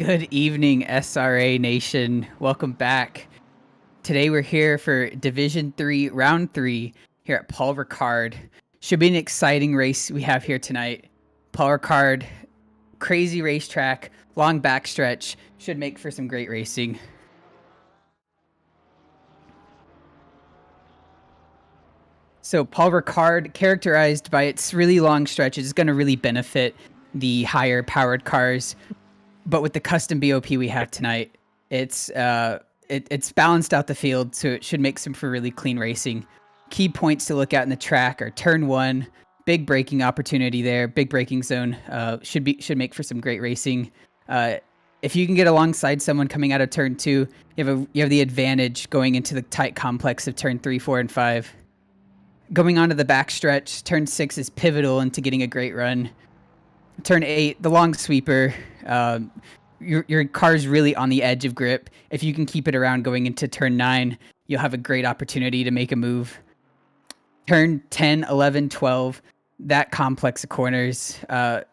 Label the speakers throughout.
Speaker 1: Good evening, SRA Nation. Welcome back. Today we're here for Division 3, Round 3, here at Paul Ricard. Should be an exciting race we have here tonight. Paul Ricard, crazy racetrack, long backstretch, should make for some great racing. So Paul Ricard, characterized by its really long stretches, is going to really benefit the higher powered cars. But with the custom BOP we have tonight, it's balanced out the field, so it should make some for really clean racing. Key points to look at in the track are turn 1, big braking opportunity there, big braking zone, should make for some great racing. If you can get alongside someone coming out of turn 2, you have the advantage going into the tight complex of turn 3, 4, and 5. Going on to the backstretch, turn 6 is pivotal into getting a great run. Turn 8, the long sweeper. Your car's really on the edge of grip. If you can keep it around going into turn 9, you'll have a great opportunity to make a move. Turn 10, 11, 12, that complex of corners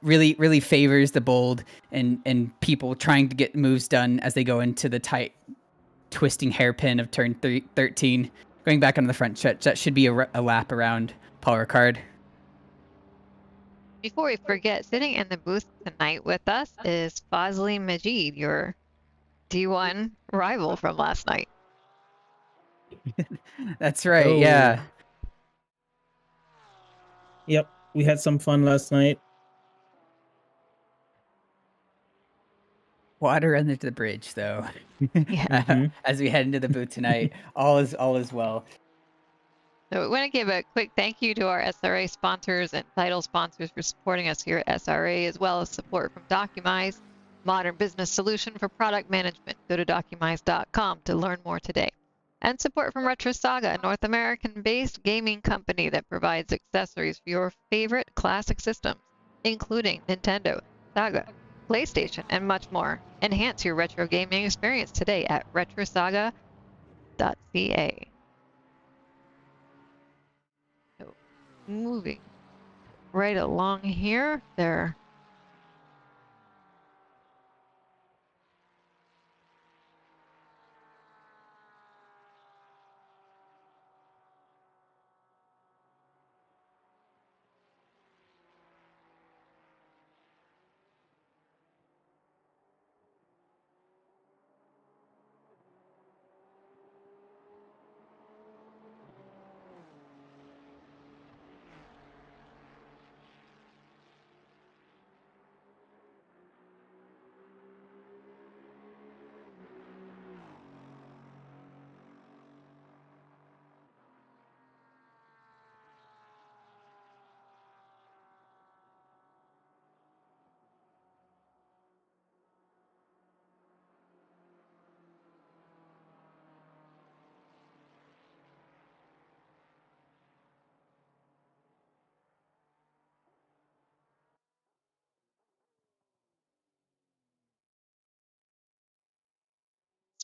Speaker 1: really favors the bold and people trying to get moves done as they go into the tight, twisting hairpin of turn 13. Going back onto the front stretch, that should be a lap around Paul Ricard.
Speaker 2: Before we forget, sitting in the booth tonight with us is Fazli Majid, your D1 rival from last night.
Speaker 1: That's right, yeah.
Speaker 3: Yep, we had some fun last night.
Speaker 1: Water under the bridge, though.
Speaker 2: Yeah.
Speaker 1: As we head into the booth tonight, all is well.
Speaker 2: So we want to give a quick thank you to our SRA sponsors and title sponsors for supporting us here at SRA, as well as support from Documise, modern business solution for product management. Go to documise.com to learn more today. And support from Retro Saga, a North American-based gaming company that provides accessories for your favorite classic systems, including Nintendo, Saga, PlayStation, and much more. Enhance your retro gaming experience today at retrosaga.ca. So, moving right along here, there.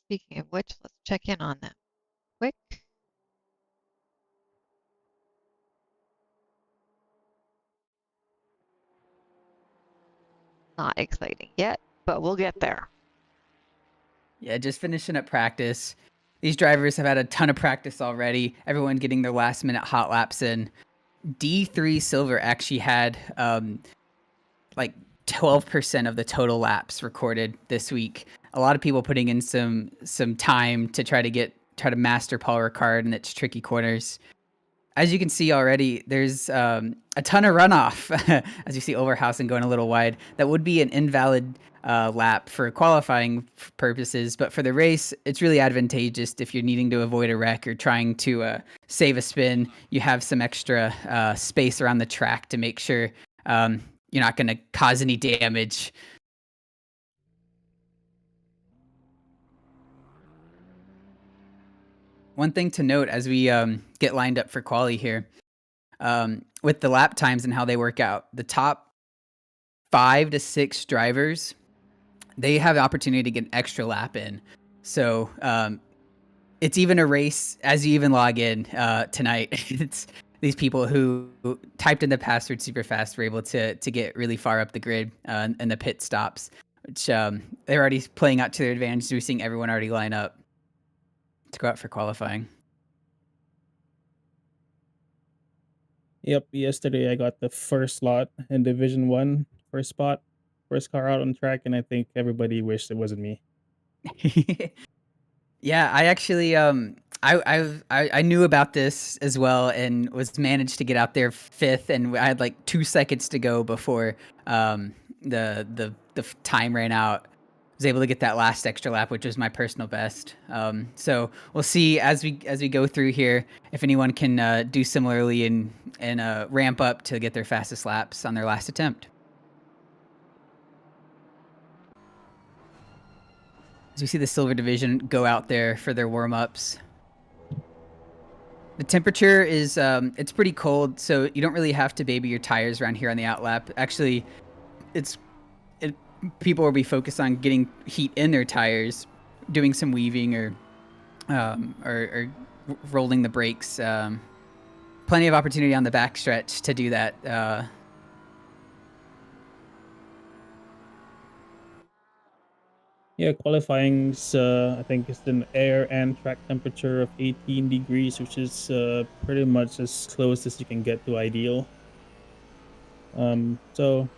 Speaker 2: Speaking of which, let's check in on that quick. Not exciting yet, but we'll get there.
Speaker 1: Yeah, just finishing up practice. These drivers have had a ton of practice already. Everyone getting their last minute hot laps in. D3 Silver actually had like 12% of the total laps recorded this week. A lot of people putting in some time to try to master Paul Ricard and its tricky corners. As you can see already, there's a ton of runoff. As you see Overhausen going a little wide, that would be an invalid lap for qualifying purposes, but for the race, it's really advantageous if you're needing to avoid a wreck or trying to save a spin. You have some extra space around the track to make sure you're not going to cause any damage. One thing to note as we get lined up for quali here, with the lap times and how they work out, the top 5 to 6 drivers, they have the opportunity to get an extra lap in. So it's even a race as you even log in tonight. It's these people who typed in the password super fast were able to get really far up the grid and the pit stops. which they're already playing out to their advantage. We're seeing everyone already line up to go out for qualifying.
Speaker 3: Yep, yesterday I got the first slot in Division 1, first spot, first car out on track, and I think everybody wished it wasn't me.
Speaker 1: Yeah, I actually I knew about this as well and was managed to get out there 5th, and I had like 2 seconds to go before the time ran out. I was able to get that last extra lap, which was my personal best. So we'll see as we go through here if anyone can do similarly and ramp up to get their fastest laps on their last attempt. As we see the Silver Division go out there for their warm-ups. The temperature is, it's pretty cold, so you don't really have to baby your tires around here on the outlap. Actually, people will be focused on getting heat in their tires, doing some weaving or rolling the brakes. Plenty of opportunity on the backstretch to do that.
Speaker 3: Yeah, qualifying's I think it's an air and track temperature of 18 degrees, which is pretty much as close as you can get to ideal. So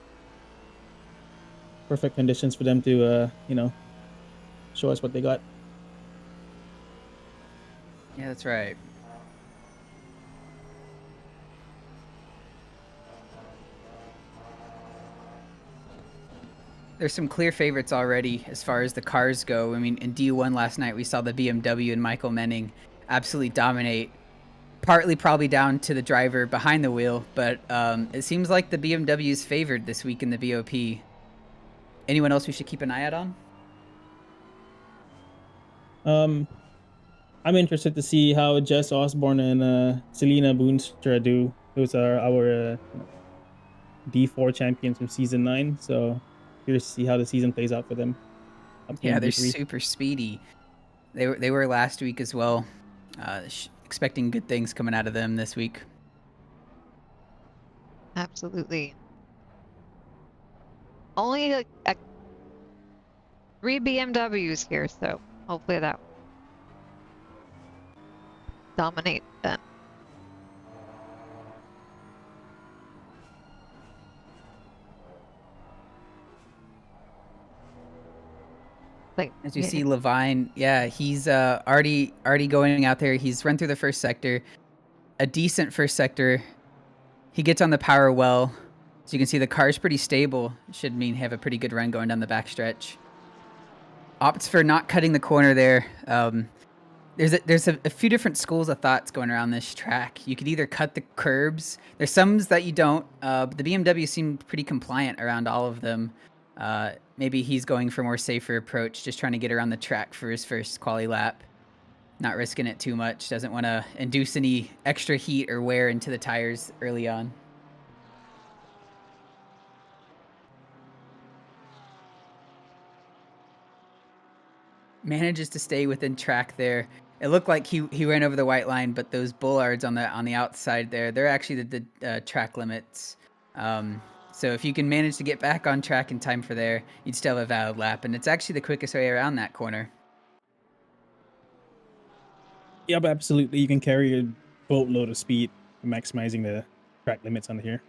Speaker 3: perfect conditions for them to show us what they got.
Speaker 1: Yeah, that's right. There's some clear favorites already as far as the cars go. I mean, in D1 last night, we saw the BMW and Michael Menning absolutely dominate, partly probably down to the driver behind the wheel, but it seems like the BMW is favored this week in the BOP. Anyone else we should keep an eye out on?
Speaker 3: I'm interested to see how Jess Osborne and Selena Boonstra do. Those are our D4 champions from season 9. So curious to see how the season plays out for them.
Speaker 1: Yeah, they're
Speaker 3: D3.
Speaker 1: super speedy. They were last week as well. Expecting good things coming out of them this week.
Speaker 2: Absolutely. Only 3 BMWs here, so hopefully that dominate them. Like,
Speaker 1: As you see Levine, yeah, he's already going out there. He's run through the first sector, a decent first sector. He gets on the power well. So you can see the car's pretty stable. Should mean have a pretty good run going down the backstretch. Opts for not cutting the corner there. There's a few different schools of thoughts going around this track. You could either cut the curbs. There's some that you don't. But the BMW seemed pretty compliant around all of them. Maybe he's going for a more safer approach, just trying to get around the track for his first quali lap. Not risking it too much. Doesn't want to induce any extra heat or wear into the tires early on. Manages to stay within track there. It looked like he ran over the white line, but those bollards on the outside there, they're actually the track limits. So if you can manage to get back on track in time for there, you'd still have a valid lap, and it's actually the quickest way around that corner.
Speaker 3: Yep, absolutely. You can carry a boatload of speed, maximizing the track limits on here.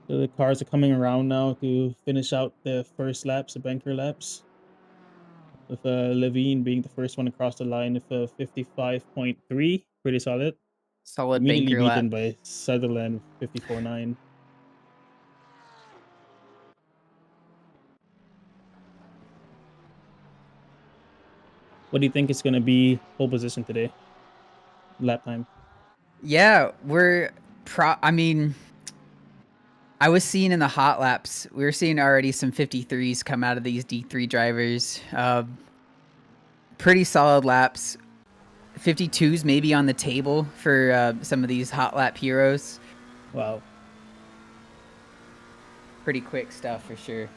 Speaker 3: So the cars are coming around now to finish out the first laps, the banker laps. With Levine being the first one across the line with 55.3, pretty solid.
Speaker 1: Solid
Speaker 3: Immediately
Speaker 1: banker lap.
Speaker 3: beaten by Sutherland 54.9. What do you think is going to be pole position today? Lap time.
Speaker 1: Yeah, I mean, I was seeing in the hot laps, we were seeing already some 53s come out of these D3 drivers. Pretty solid laps. 52s maybe on the table for some of these hot lap heroes.
Speaker 3: Wow.
Speaker 1: Pretty quick stuff for sure.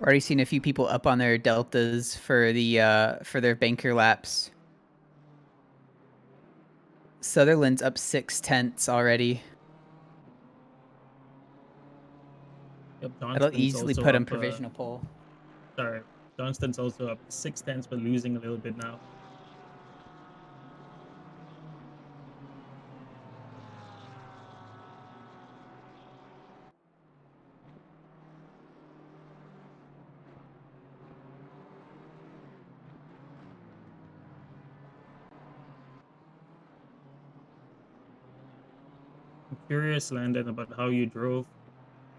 Speaker 1: Already seen a few people up on their deltas for their banker laps. Sutherland's up 6/10 already.
Speaker 3: Yep,
Speaker 1: That'll
Speaker 3: Johnston's
Speaker 1: easily
Speaker 3: also
Speaker 1: put him
Speaker 3: up.
Speaker 1: provisional pole.
Speaker 3: Sorry, Johnston's also up 6/10, but losing a little bit now. I'm curious, Landon, about how you drove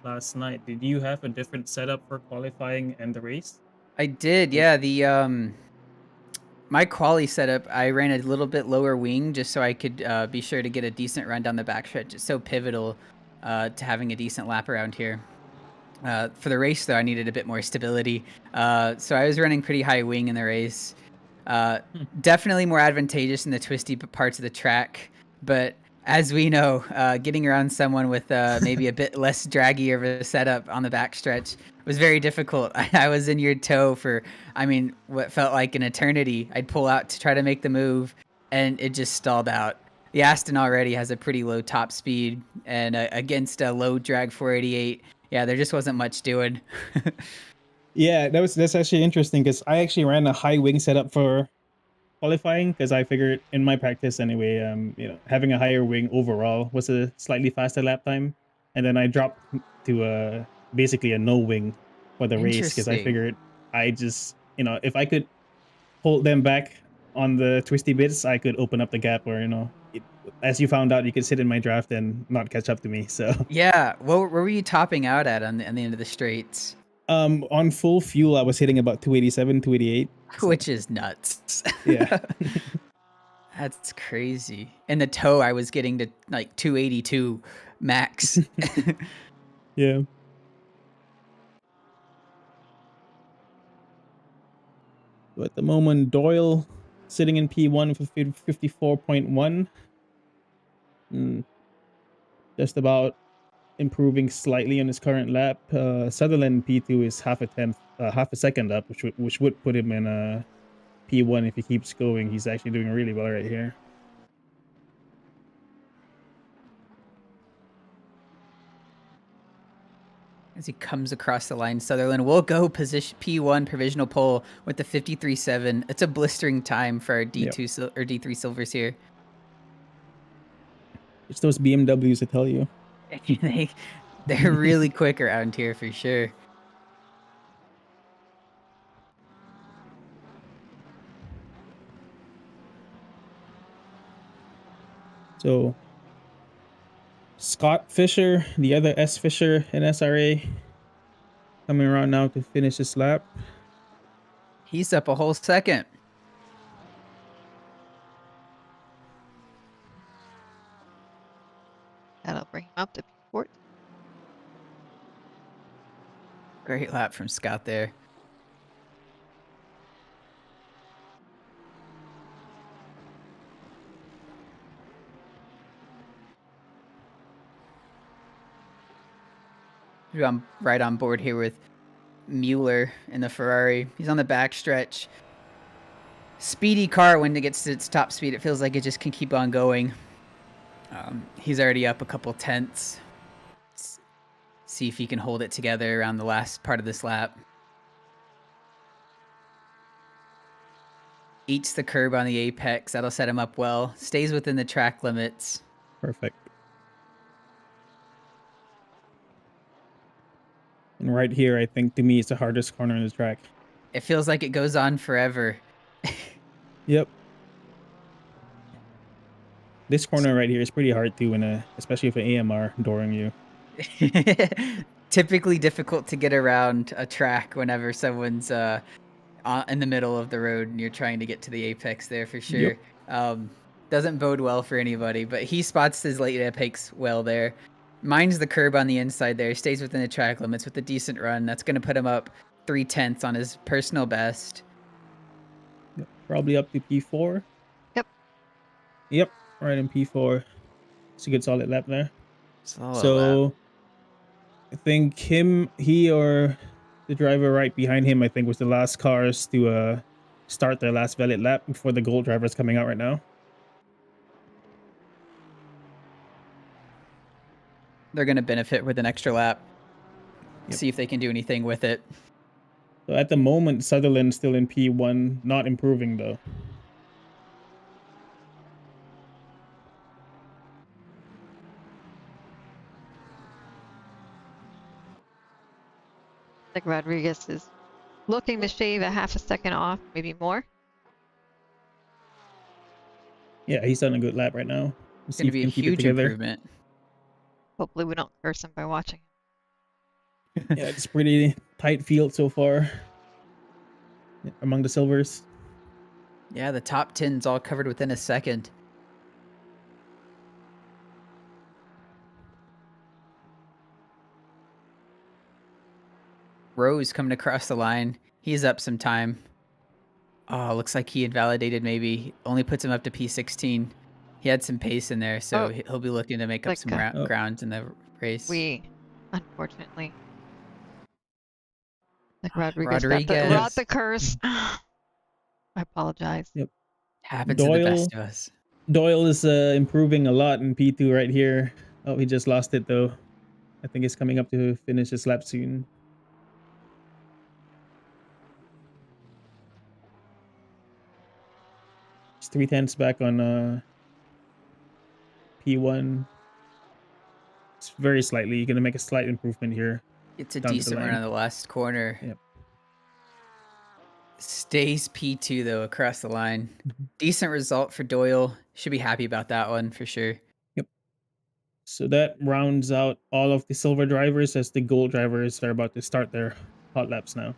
Speaker 3: last night. Did you have a different setup for qualifying and the race?
Speaker 1: I did, yeah. My quali setup, I ran a little bit lower wing just so I could be sure to get a decent run down the backstretch. It's so pivotal to having a decent lap around here. For the race, though, I needed a bit more stability. So I was running pretty high wing in the race. Definitely more advantageous in the twisty parts of the track. But as we know, getting around someone with maybe a bit less draggy of a setup on the backstretch was very difficult. I was in your toe for, I mean, what felt like an eternity. I'd pull out to try to make the move, and it just stalled out. The Aston already has a pretty low top speed, and against a low drag 488, yeah, there just wasn't much doing.
Speaker 3: Yeah, that's actually interesting because I actually ran a high wing setup for qualifying because I figured in my practice anyway, having a higher wing overall was a slightly faster lap time, and then I dropped to basically a no wing for the race because I
Speaker 1: Interesting.
Speaker 3: figured I just if I could hold them back on the twisty bits, I could open up the gap, or as you found out, you could sit in my draft and not catch up to me. So
Speaker 1: Yeah, where were you topping out at on the end of the straights?
Speaker 3: on full fuel, I was hitting about 287, 288. So,
Speaker 1: Which is nuts.
Speaker 3: yeah.
Speaker 1: That's crazy. In the toe, I was getting to like 282 max.
Speaker 3: Yeah. So at the moment, Doyle sitting in P1 for 54.1. Just about improving slightly on his current lap. Sutherland P2 is half a second up, which would put him in a P1 if he keeps going. He's actually doing really well right here.
Speaker 1: As he comes across the line, Sutherland will go position P1 provisional pole with the 53.7. It's a blistering time for our D2 or D3 silvers here.
Speaker 3: It's those BMWs, I tell you.
Speaker 1: They're really quick around here for sure.
Speaker 3: So Scott Fisher, the other S Fisher in SRA, coming around now to finish his lap.
Speaker 1: He's up a whole second.
Speaker 2: That'll bring him up to P14.
Speaker 1: Great lap from Scott there. I'm right on board here with Mueller in the Ferrari. He's on the backstretch. Speedy car when it gets to its top speed. It feels like it just can keep on going. He's already up a couple tenths. Let's see if he can hold it together around the last part of this lap. Eats the curb on the apex. That'll set him up well. Stays within the track limits.
Speaker 3: Perfect. And right here, I think to me, it's the hardest corner in the track.
Speaker 1: It feels like it goes on forever.
Speaker 3: Yep. This corner right here is pretty hard too, especially if an AMR dooring you.
Speaker 1: Typically difficult to get around a track whenever someone's in the middle of the road and you're trying to get to the apex there for sure. Yep. Doesn't bode well for anybody, but he spots his late apex well there. Mine's the curb on the inside there. Stays within the track limits with a decent run. That's going to put him up 3/10 on his personal best.
Speaker 3: Yep. Probably up to P4. Yep. Right in P4. It's a good solid lap there.
Speaker 1: Solid lap.
Speaker 3: I think he or The driver right behind him, I think, was the last cars to start their last valid lap before the gold driver's coming out right now.
Speaker 1: They're going to benefit with an extra lap.
Speaker 3: Yep.
Speaker 1: See if they can do anything with it.
Speaker 3: So at the moment, Sutherland's still in P1, not improving though.
Speaker 2: I think Rodriguez is looking to shave a half a second off, maybe more.
Speaker 3: Yeah, he's on a good lap right now.
Speaker 1: It's going to be a huge improvement.
Speaker 2: Hopefully we don't curse him by watching him.
Speaker 3: Yeah, it's pretty tight field so far among the silvers.
Speaker 1: Yeah, the top 10's all covered within a second. Rose coming across the line. He's up some time. Oh, looks like he invalidated maybe. Only puts him up to P16. He had some pace in there, so he'll be looking to make up some ground in the race.
Speaker 2: Unfortunately. Like Rodriguez got the curse. I apologize.
Speaker 3: Yep.
Speaker 1: Happens to the best of us.
Speaker 3: Doyle is improving a lot in P2 right here. Oh, he just lost it though. I think he's coming up to finish his lap soon. It's 3/10 back on P1. It's very slightly. You're gonna make a slight improvement here.
Speaker 1: It's a decent run on the last corner.
Speaker 3: Yep.
Speaker 1: Stays P2 though across the line. Decent result for Doyle. Should be happy about that one for sure.
Speaker 3: Yep. So that rounds out all of the silver drivers as the gold drivers are about to start their hot laps now.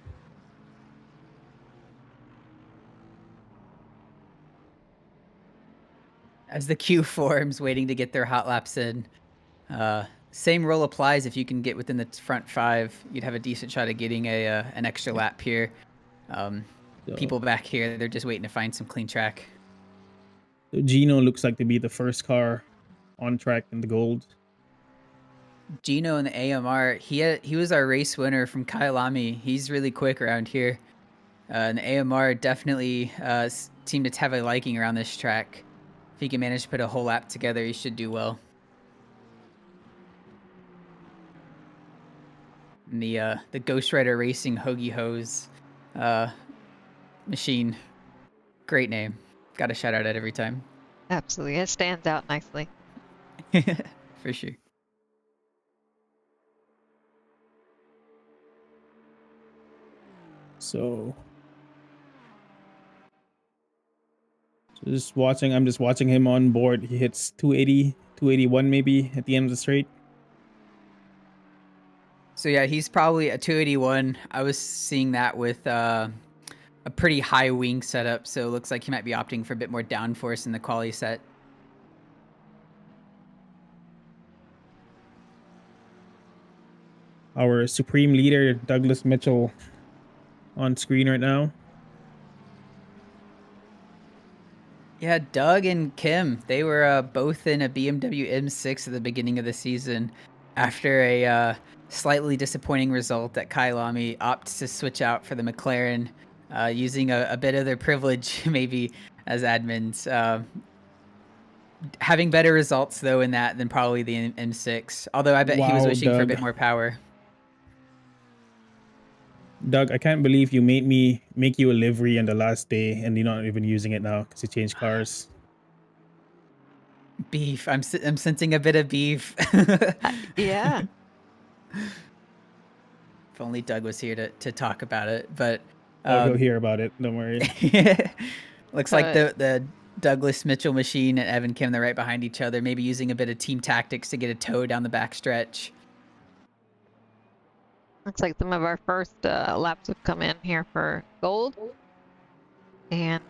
Speaker 1: As the queue forms, waiting to get their hot laps in. Same rule applies. If you can get within the front 5, you'd have a decent shot at getting an extra lap here. People back here, they're just waiting to find some clean track.
Speaker 3: So Gino looks like to be the first car on track in the gold.
Speaker 1: Gino in the AMR, he was our race winner from Kyalami. He's really quick around here. And the AMR definitely seemed to have a liking around this track. If he can manage to put a whole lap together, he should do well. And the Ghost Rider Racing Hoagie Hose machine, great name. Got to shout out it every time.
Speaker 2: Absolutely, it stands out nicely.
Speaker 1: For sure.
Speaker 3: So I'm just watching him on board. He hits 280, 281 maybe at the end of the straight.
Speaker 1: So yeah, he's probably a 281. I was seeing that with a pretty high wing setup, so it looks like he might be opting for a bit more downforce in the quali set.
Speaker 3: Our supreme leader, Douglas Mitchell, on screen right now.
Speaker 1: Yeah, Doug and Kim, they were both in a BMW M6 at the beginning of the season. After a slightly disappointing result at Kyalami, opts to switch out for the McLaren, using a bit of their privilege maybe as admins. Having better results though in that than probably the M6. Although I bet he was wishing for a bit more power.
Speaker 3: Doug, I can't believe you made me make you a livery on the last day and you're not even using it now because you changed cars.
Speaker 1: Beef. I'm sensing a bit of beef.
Speaker 2: Yeah.
Speaker 1: If only Doug was here to talk about it, but
Speaker 3: I'll go hear about it. Don't worry.
Speaker 1: Looks like the Douglas Mitchell machine and Evan Kim, they're right behind each other. Maybe using a bit of team tactics to get a tow down the back stretch.
Speaker 2: Looks like some of our first laps have come in here for gold. And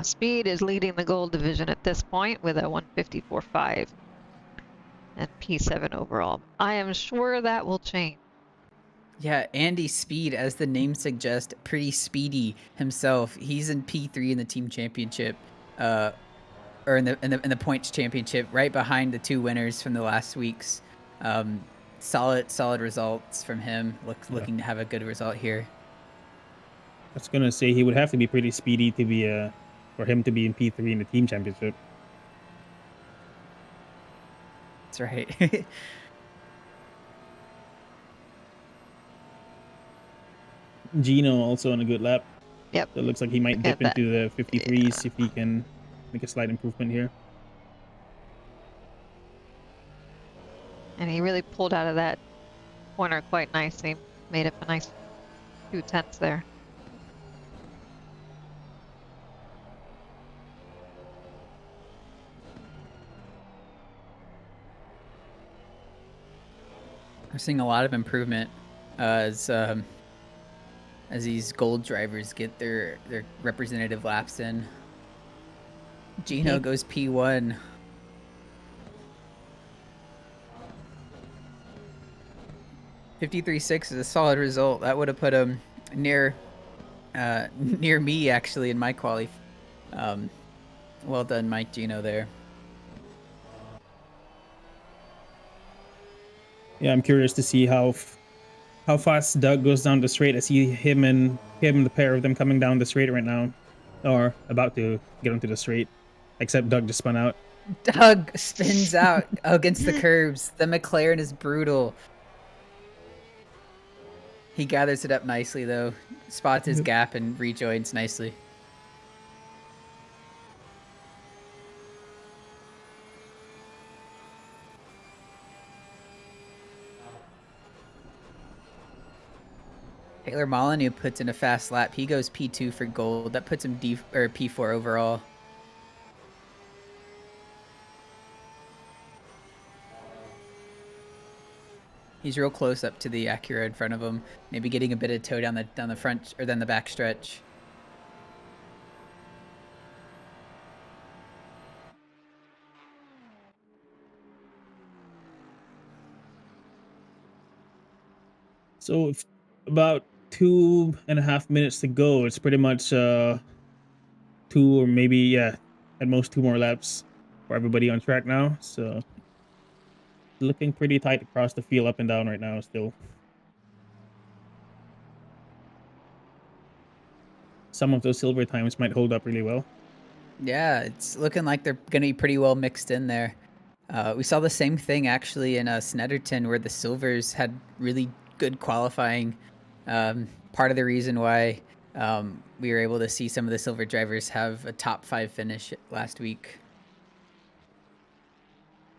Speaker 2: Speed is leading the gold division at this point with a 154.5 and P7 overall. I am sure that will change.
Speaker 1: Yeah, Andy Speed, as the name suggests, pretty speedy himself. He's in P3 in the team championship, or in the points championship, right behind the two winners from the last weeks. solid results from him. Looking to have a good result here.
Speaker 3: I was gonna say he would have to be pretty speedy to be for him to be in P3 in the team championship.
Speaker 1: That's right.
Speaker 3: Gino also on a good lap.
Speaker 2: Yep.
Speaker 3: So it looks like he might
Speaker 2: Look
Speaker 3: dip
Speaker 2: at that.
Speaker 3: into the 53s if he can make a slight improvement here.
Speaker 2: And he really pulled out of that corner quite nicely. Made up a nice 2/10 there.
Speaker 1: We're seeing a lot of improvement as these gold drivers get their representative laps in. Gino goes P1. .53.6 is a solid result. That would have put him near me actually in my quali. Well done, Mike Gino there.
Speaker 3: Yeah, I'm curious to see how fast Doug goes down the straight. I see him, the pair of them coming down the straight right now, or about to get onto the straight. Except Doug just spun out.
Speaker 1: Doug spins out against the curbs. The McLaren is brutal. He gathers it up nicely though, spots his gap and rejoins nicely. Taylor Molyneux puts in a fast lap. He goes P2 for gold. That puts him P4 overall. He's real close up to the Acura in front of him. Maybe getting a bit of toe down the front or down the back stretch.
Speaker 3: So about 2.5 minutes to go. It's pretty much 2 or maybe at most 2 more laps for everybody on track now. So looking pretty tight across the field, up and down right now still. Some of those silver times might hold up really well.
Speaker 1: Yeah, it's looking like they're going to be pretty well mixed in there. We saw the same thing actually in Snetterton where the silvers had really good qualifying. Part of the reason why we were able to see some of the silver drivers have a top 5 finish last week.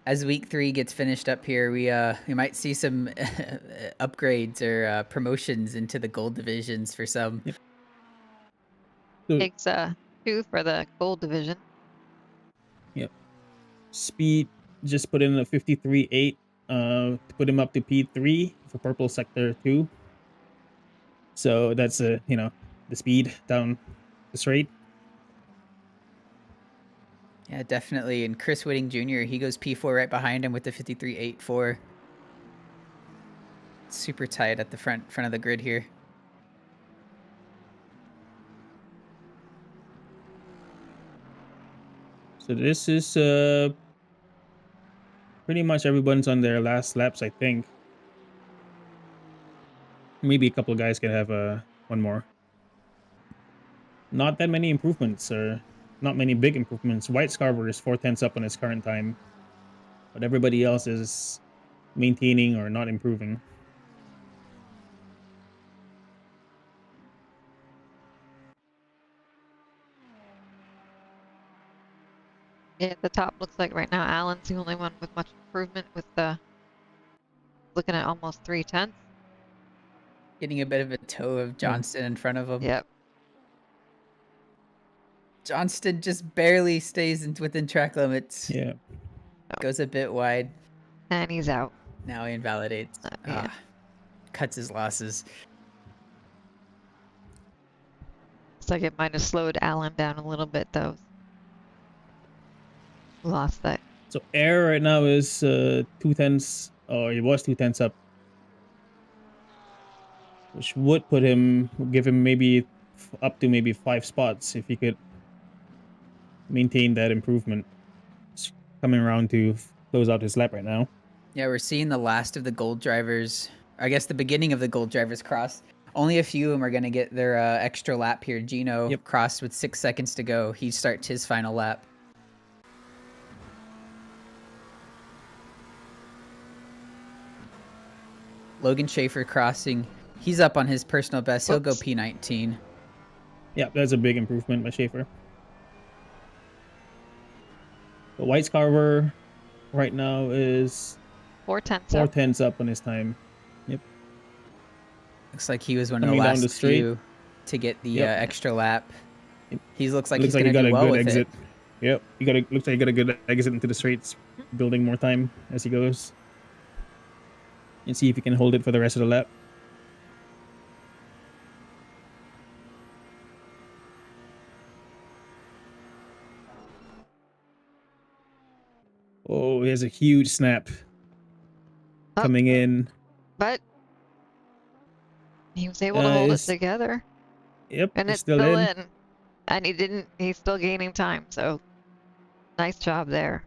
Speaker 1: As week 3 gets finished up here, we might see some upgrades or promotions into the gold divisions for some.
Speaker 3: Yep. So,
Speaker 2: Takes 2 for the gold division.
Speaker 3: Yep. Speed just put in a 53.8 to put him up to P3 for purple sector 2. So that's the speed down the straight.
Speaker 1: Yeah, definitely. And Chris Whitting Jr., he goes P4 right behind him with the 53.84. Super tight at the front of the grid here.
Speaker 3: So this is pretty much everyone's on their last laps, I think. Maybe a couple of guys can have one more. Not that many improvements, or not many big improvements. White Scarver is 4/10 up on his current time, but everybody else is maintaining or not improving.
Speaker 2: Yeah, at the top looks like right now Alan's the only one with much improvement with looking at almost 3/10.
Speaker 1: Getting a bit of a toe of Johnston in front of him.
Speaker 2: Yep.
Speaker 1: Johnston just barely stays within track limits.
Speaker 3: Yeah.
Speaker 1: Goes a bit wide.
Speaker 2: And he's out.
Speaker 1: Now he invalidates.
Speaker 2: Yeah.
Speaker 1: Cuts his losses.
Speaker 2: Looks like it might have slowed Alan down a little bit though. Lost that.
Speaker 3: So Air right now is 2/10, or he was 2/10 up, which would give him maybe up to maybe 5 spots if he could maintain that improvement. It's coming around to close out his lap right now.
Speaker 1: Yeah, we're seeing the last of the gold drivers. I guess the beginning of the gold drivers cross. Only a few of them are going to get their extra lap here. Gino
Speaker 3: Yep.
Speaker 1: crossed with 6 seconds to go. He starts his final lap. Logan Schaefer crossing. He's up on his personal best. He'll go
Speaker 2: Whoops.
Speaker 1: P19.
Speaker 3: Yeah, that's a big improvement by Schaefer. The White Scarver right now is
Speaker 2: 4/10
Speaker 3: up on his time. Yep.
Speaker 1: Looks like he was one
Speaker 3: Coming
Speaker 1: of the
Speaker 3: down the
Speaker 1: last
Speaker 3: straight.
Speaker 1: few to get the
Speaker 3: Yep.
Speaker 1: extra lap.
Speaker 3: Yep.
Speaker 1: He looks like
Speaker 3: Looks
Speaker 1: he's
Speaker 3: like he
Speaker 1: going to
Speaker 3: got
Speaker 1: do
Speaker 3: a
Speaker 1: well
Speaker 3: good
Speaker 1: with
Speaker 3: exit.
Speaker 1: it.
Speaker 3: Yep. Looks like he got a good exit into the straights, building more time as he goes. And see if he can hold it for the rest of the lap. Oh, he has a huge snap coming in.
Speaker 2: But he was able to hold it
Speaker 3: It's-
Speaker 2: together.
Speaker 3: Yep,
Speaker 2: And
Speaker 3: he's
Speaker 2: it's
Speaker 3: still
Speaker 2: still
Speaker 3: in.
Speaker 2: in. And he's still gaining time. So nice job there.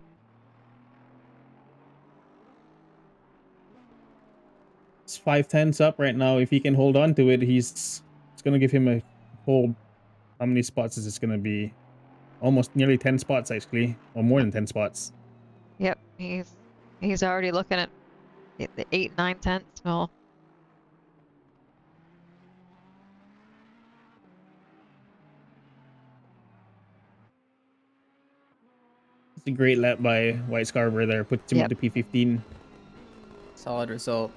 Speaker 3: It's 5/10 up right now. If he can hold on to it, it's going to give him a whole. How many spots is this going to be? Almost nearly 10 spots, actually, or more than 10 spots.
Speaker 2: Yep, he's already looking at the 8, 9, 10. So
Speaker 3: It's a great lap by White Scarver there. Puts him
Speaker 2: Yep.
Speaker 3: up to P15.
Speaker 1: Solid result.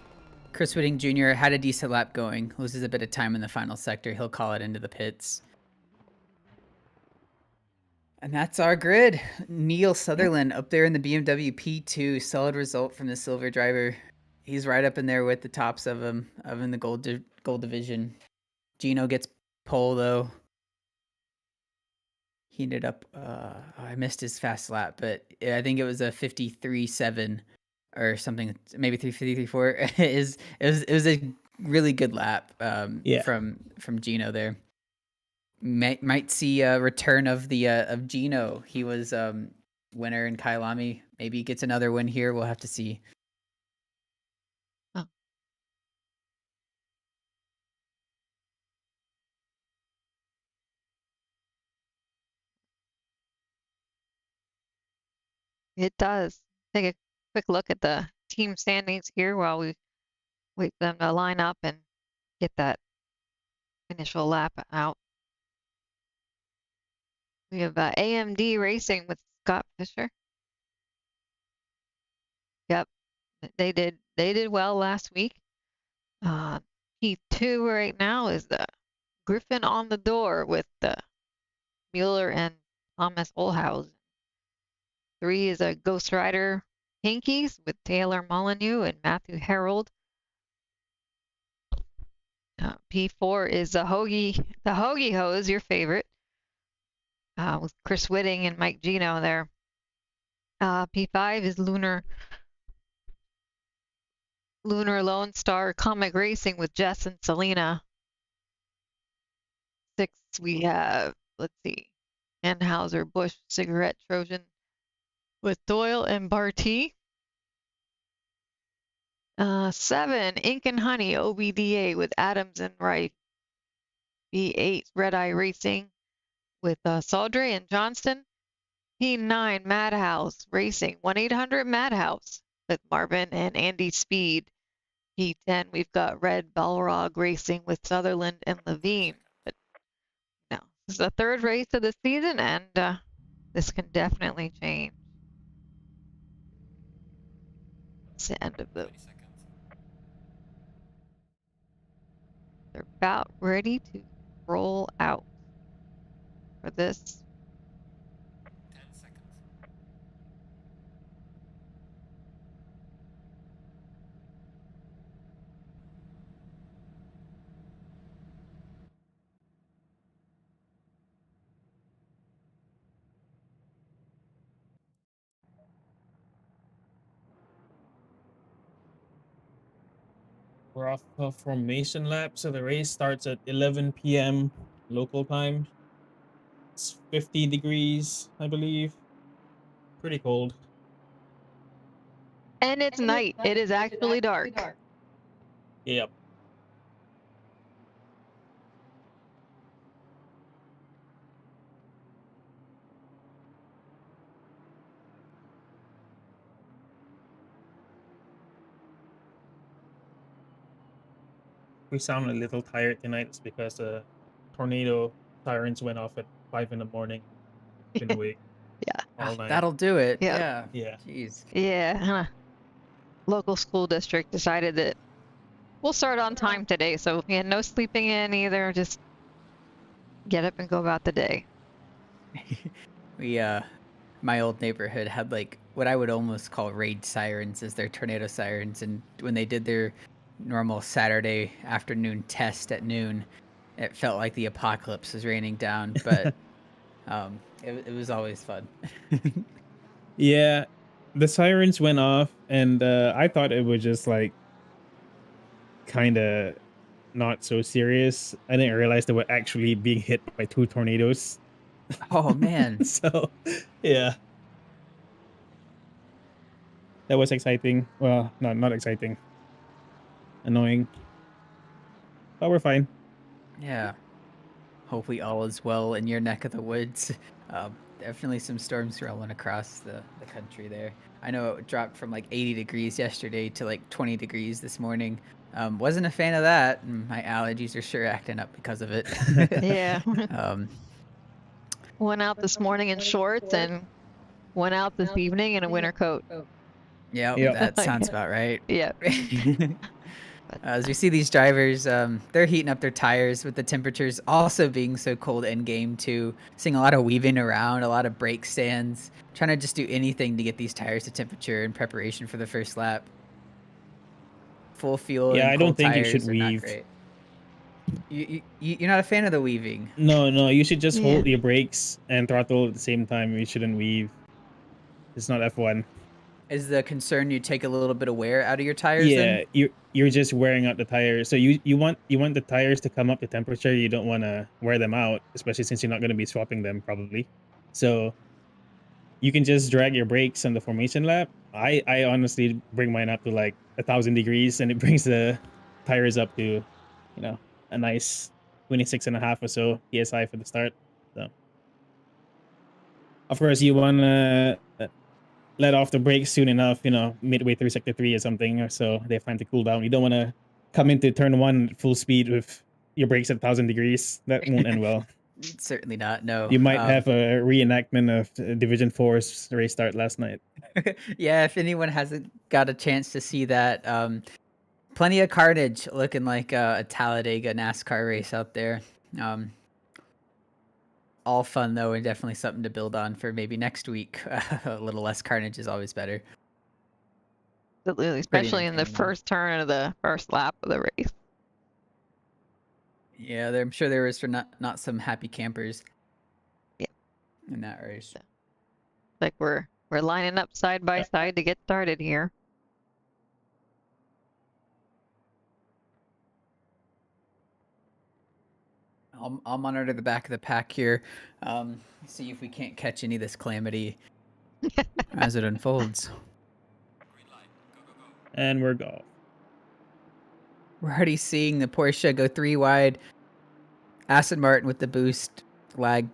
Speaker 1: Chris Whitting Jr. had a decent lap going. Loses a bit of time in the final sector. He'll call it into the pits. And that's our grid. Neil Sutherland up there in the BMW P2. Solid result from the silver driver. He's right up in there with the tops of him, in the gold division. Gino gets pole though. He ended up. I missed his fast lap, but I think it was a 53.7 or something, maybe 353.4. It was a really good lap.
Speaker 3: Yeah.
Speaker 1: From Gino there. Might see a return of Gino. He was winner in Kailami. Maybe he gets another win here. We'll have to see.
Speaker 2: Oh. It does. Take a quick look at the team standings here while we wait for them to line up and get that initial lap out. We have AMD Racing with Scott Fisher. Yep, they did well last week. P2 right now is the Griffin on the door with the Mueller and Thomas Olhouse. 3 is a Ghost Rider Pinkies with Taylor Molyneux and Matthew Harold. P4 is the Hoagie Hose, your favorite, with Chris Whitting and Mike Gino there. P5 is Lunar Lone Star Comic Racing with Jess and Selena. 6 we have, let's see, Anheuser Busch Cigarette Trojan with Doyle and Barty. 7 Ink and Honey OBDA with Adams and Wright. P8 Red Eye Racing with Saudry and Johnston. P9 Madhouse Racing 1-800-MADHOUSE with Marvin and Andy Speed. P10 we've got Red Balrog Racing with Sutherland and Levine. But no, this is the 3rd race of the season, and this can definitely change. It's the end of the. They're about ready to roll out for this.
Speaker 4: 10 seconds.
Speaker 3: We're off of formation lap, so the race starts at 11 p.m. local time. It's 50 degrees, I believe. Pretty cold.
Speaker 2: And it's night. It is actually dark.
Speaker 3: Yep. We sound a little tired tonight. It's because the tornado sirens went off at 5 in the morning. Been awake
Speaker 2: Yeah.
Speaker 3: all night.
Speaker 1: That'll do it.
Speaker 2: Yep.
Speaker 1: Yeah.
Speaker 3: Yeah.
Speaker 1: Jeez.
Speaker 2: Yeah. Local school district decided that we'll start on time today, so yeah, no sleeping in either. Just get up and go about the day.
Speaker 1: We my old neighborhood had like what I would almost call raid sirens as their tornado sirens, and when they did their normal Saturday afternoon test at noon, it felt like the apocalypse was raining down, but it was always fun.
Speaker 3: Yeah. The sirens went off, and I thought it was just like kind of not so serious. I didn't realize they were actually being hit by 2 tornadoes.
Speaker 1: Oh man.
Speaker 3: So, yeah. That was exciting. Well, no, not exciting. Annoying. But we're fine.
Speaker 1: Yeah. Hopefully all is well in your neck of the woods. Definitely some storms rolling across the country there. I know it dropped from like 80 degrees yesterday to like 20 degrees this morning. Wasn't a fan of that. And my allergies are sure acting up because of it.
Speaker 2: Yeah.
Speaker 1: um,
Speaker 2: Went out this morning in shorts and went out this evening in a winter coat.
Speaker 1: yeah,
Speaker 3: Yep.
Speaker 1: that sounds about right.
Speaker 2: Yeah.
Speaker 1: As we see these drivers, they're heating up their tires with the temperatures also being so cold in game too. Seeing a lot of weaving around, a lot of brake stands, trying to just do anything to get these tires to temperature in preparation for the first lap. Full fuel.
Speaker 3: Yeah,
Speaker 1: and
Speaker 3: I don't
Speaker 1: cold
Speaker 3: think you
Speaker 1: tires
Speaker 3: should
Speaker 1: are not
Speaker 3: weave.
Speaker 1: great. You're not a fan of the weaving.
Speaker 3: No, you should just hold
Speaker 2: Yeah.
Speaker 3: your brakes and throttle at the same time. You shouldn't weave. It's not F1.
Speaker 1: Is the concern you take a little bit of wear out of your tires?
Speaker 3: Yeah,
Speaker 1: Then?
Speaker 3: you're just wearing out the tires. So you want the tires to come up to temperature. You don't want to wear them out, especially since you're not going to be swapping them probably. So you can just drag your brakes on the formation lap. I honestly bring mine up to like 1,000 degrees, and it brings the tires up to, a nice 26.5 or so psi for the start. So of course you want to let off the brakes soon enough, midway through sector 3 or something, so they have time to cool down. You don't want to come into turn 1 at full speed with your brakes at 1,000 degrees. That won't end well.
Speaker 1: Certainly not. No.
Speaker 3: You might have a reenactment of Division 4's race start last night.
Speaker 1: Yeah, if anyone hasn't got a chance to see that, plenty of carnage, looking like a Talladega NASCAR race out there. All fun though, and definitely something to build on for maybe next week. A little less carnage is always better.
Speaker 2: Absolutely, especially in the
Speaker 1: entertaining.
Speaker 2: first turn of the first lap of the race.
Speaker 1: Yeah, I'm sure there was for not some happy campers.
Speaker 2: Yeah.
Speaker 1: In that race.
Speaker 2: Like we're lining up side by side to get started here.
Speaker 1: I'll monitor the back of the pack here. See if we can't catch any of this calamity as it unfolds.
Speaker 4: Green light. Go, go, go.
Speaker 3: And we're go.
Speaker 1: We're already seeing the Porsche go 3 wide. Aston Martin with the boost lag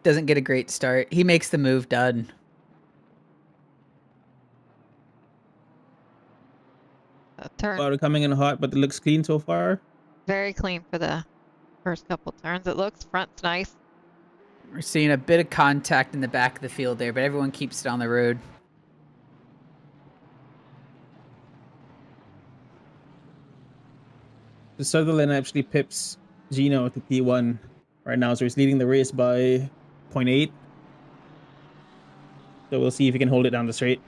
Speaker 1: doesn't get a great start. He makes the move, done.
Speaker 2: Turn
Speaker 3: Water coming in hot, but it looks clean so far.
Speaker 2: very clean for the first couple turns. It looks front's nice.
Speaker 1: We're seeing a bit of contact in the back of the field there, but everyone keeps it on the road.
Speaker 3: The Sutherland actually pips Gino to P1 right now, so he's leading the race by 0.8. So we'll see if he can hold it down the straight.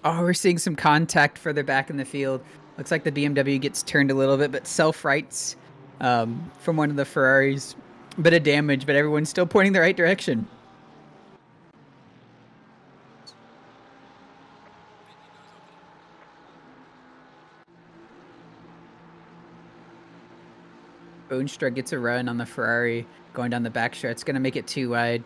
Speaker 1: Oh, we're seeing some contact further back in the field. Looks like the BMW gets turned a little bit, but self-rights from one of the Ferraris. A bit of damage, but everyone's still pointing the right direction. Boonstra gets a run on the Ferrari going down the back stretch. It's going to make it 2 wide.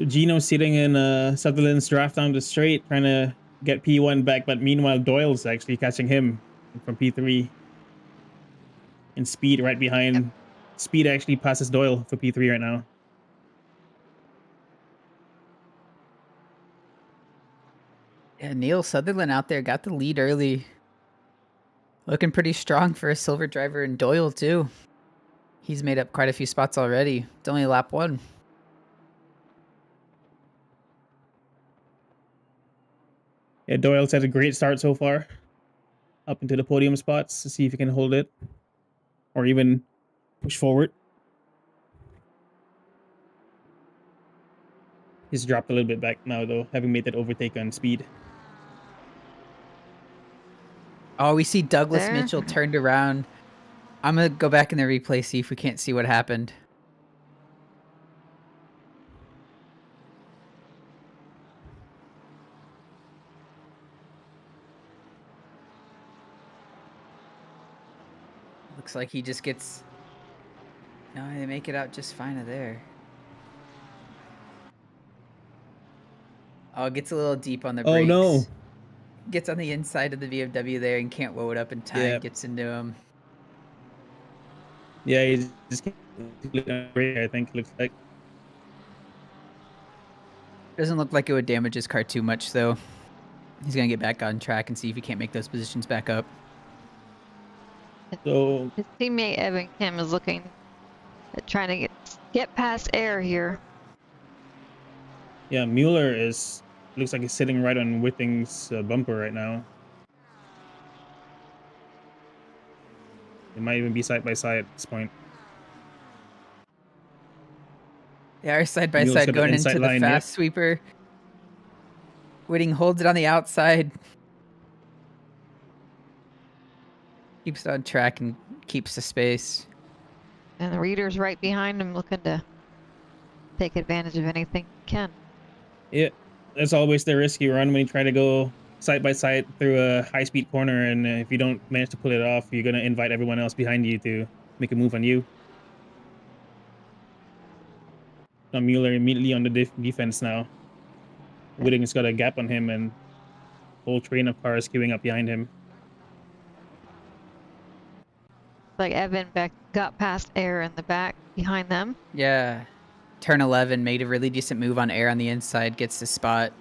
Speaker 3: Gino's sitting in Sutherland's draft down the straight, trying to get P1 back, but meanwhile Doyle's actually catching him from P3. And Speed right behind.
Speaker 2: Yep.
Speaker 3: Speed actually passes Doyle for P3 right now.
Speaker 1: Yeah, Neil Sutherland out there got the lead early. Looking pretty strong for a silver driver, and Doyle too. He's made up quite a few spots already. It's only lap 1.
Speaker 3: Yeah, Doyle's had a great start so far. Up into the podium spots to see if he can hold it. Or even push forward. He's dropped a little bit back now though, having made that overtake on Speed.
Speaker 1: Oh, we see Douglas
Speaker 2: There.
Speaker 1: Mitchell turned around. I'm going to go back in the replay, see if we can't see what happened. Looks like he just gets... No, they make it out just fine of there. Oh, it gets a little deep on the brakes.
Speaker 3: Oh no!
Speaker 1: Gets on the inside of the BMW there and can't woe it up in time.
Speaker 3: Yeah.
Speaker 1: Gets into him.
Speaker 3: Yeah, he's just great, I think, looks like.
Speaker 1: Doesn't look like it would damage his car too much, though. He's going to get back on track and see if he can't make those positions back up.
Speaker 3: So
Speaker 2: His teammate Evan Kim is looking at trying to get past air here.
Speaker 3: yeah, Mueller looks like he's sitting right on Whitting's bumper right now. It might even be side by side at this point.
Speaker 1: They are side by
Speaker 3: Mueller's got
Speaker 1: side
Speaker 3: the
Speaker 1: going
Speaker 3: inside
Speaker 1: into the
Speaker 3: line,
Speaker 1: fast sweeper. Whitting holds it on the outside. Keeps it on track and keeps the space.
Speaker 2: And the Reader's right behind him looking to take advantage of anything he can.
Speaker 3: Yeah, that's always the risky run when you try to go side by side through a high speed corner, and if you don't manage to pull it off, you're gonna invite everyone else behind you to make a move on you. Now Mueller immediately on the defense now. Whitting's got a gap on him, and whole train of cars queuing up behind him.
Speaker 2: Like Evan got past air in the back behind them.
Speaker 1: Yeah. Turn 11 made a really decent move on air on the inside. Gets the spot.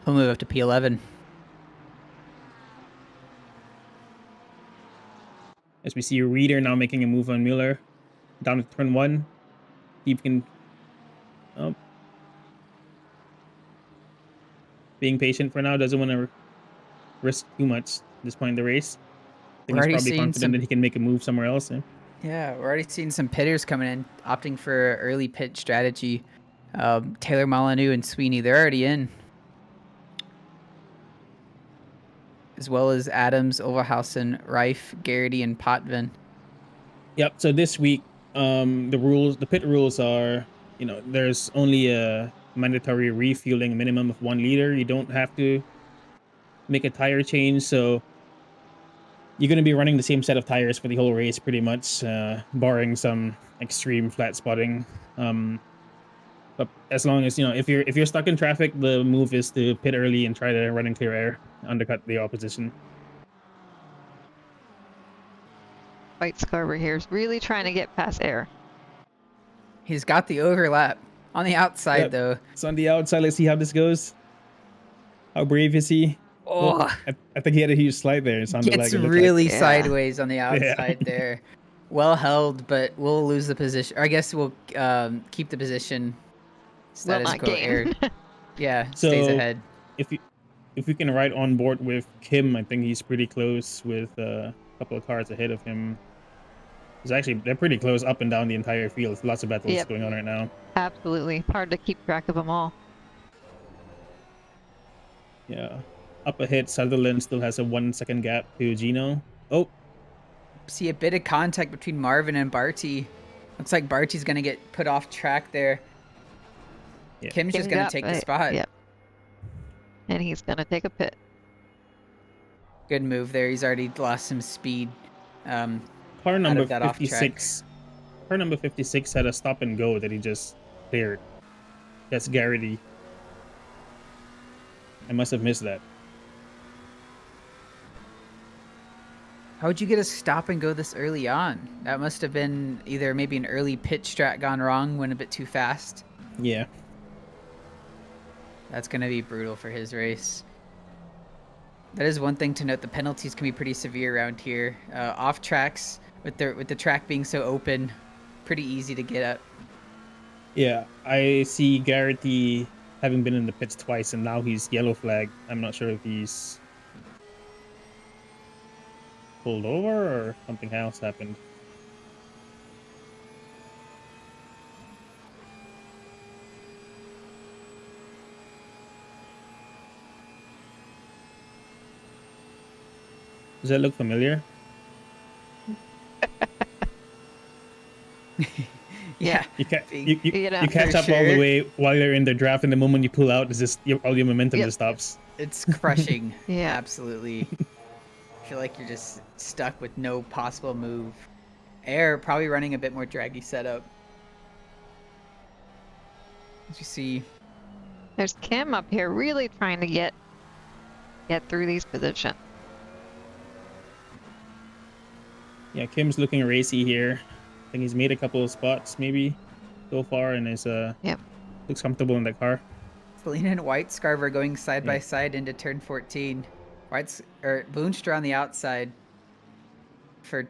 Speaker 1: He'll move up to P11.
Speaker 3: As we see Reader now making a move on Mueller. Down to turn 1. Keep can... Oh. Being patient for now. Doesn't want to risk too much at this point in the race. I think he's probably confident that he can make a move somewhere else. Yeah?
Speaker 1: Yeah, we're already seeing some pitters coming in, opting for early pit strategy. Taylor Molyneux and Sweeney, they're already in. As well as Adams, Overhausen, Reif, Garrity, and Potvin.
Speaker 3: Yep, so this week, the pit rules are, there's only a mandatory refueling minimum of 1 liter. You don't have to make a tire change, so you're going to be running the same set of tires for the whole race pretty much, barring some extreme flat spotting. But as long as, if you're stuck in traffic, the move is to pit early and try to run in clear air, undercut the opposition.
Speaker 2: White Scarver here is really trying to get past air.
Speaker 1: He's got the overlap on the outside, though.
Speaker 3: It's on the outside. Let's see how this goes. How brave is he?
Speaker 1: Oh,
Speaker 3: Well, I think he had a huge slide there. It sounded
Speaker 1: gets
Speaker 3: like it
Speaker 1: really
Speaker 2: Yeah.
Speaker 1: sideways on the outside there. Well held, but we'll lose the position. Or I guess we'll keep the position.
Speaker 2: Will
Speaker 1: Status
Speaker 2: not
Speaker 1: quo
Speaker 2: gain.
Speaker 1: air. Yeah,
Speaker 3: So,
Speaker 1: stays ahead.
Speaker 3: If we can ride on board with Kim, I think he's pretty close with a couple of cars ahead of him. They're pretty close up and down the entire field. Lots of battles
Speaker 2: Yep.
Speaker 3: going on right now.
Speaker 2: Absolutely. Hard to keep track of them all.
Speaker 3: Yeah. Up ahead, Sutherland still has a 1 second gap to Gino. Oh,
Speaker 1: See a bit of contact between Marvin and Barty. Looks like Barty's going to get put off track there.
Speaker 3: Yeah.
Speaker 1: Kim's just going to take the spot.
Speaker 2: Yep. And he's going to take a pit.
Speaker 1: Good move there. He's already lost some speed.
Speaker 3: car number
Speaker 1: that off track.
Speaker 3: 56. Car number 56 had a stop and go that he just cleared. That's Garrity. I must have missed that.
Speaker 1: How would you get a stop and go this early on? That must have been either maybe an early pit strat gone wrong, went a bit too fast.
Speaker 3: Yeah.
Speaker 1: That's going to be brutal for his race. That is one thing to note. The penalties can be pretty severe around here. Off tracks, with the track being so open, pretty easy to get up.
Speaker 3: Yeah, I see Garrity having been in the pits twice, and now he's yellow flagged. I'm not sure if he's pulled over or something else happened. Does that look familiar?
Speaker 1: Yeah.
Speaker 3: You
Speaker 2: Yeah,
Speaker 3: catch
Speaker 1: for
Speaker 3: up all the
Speaker 1: sure.
Speaker 3: way while you're in the draft, and the moment you pull out, it's just all your momentum
Speaker 2: Yep.
Speaker 3: just stops.
Speaker 1: It's crushing.
Speaker 2: Yeah.
Speaker 1: Absolutely. I feel like you're just stuck with no possible move. Air probably running a bit more draggy setup. As you see,
Speaker 2: There's Kim up here really trying to get through these positions.
Speaker 3: Yeah, Kim's looking racy here. I think he's made a couple of spots maybe so far, and is
Speaker 2: Yep.
Speaker 3: looks comfortable in that car.
Speaker 1: Selena and White Scarver going side by
Speaker 3: Yeah.
Speaker 1: side into turn 14. Boonstra on the outside for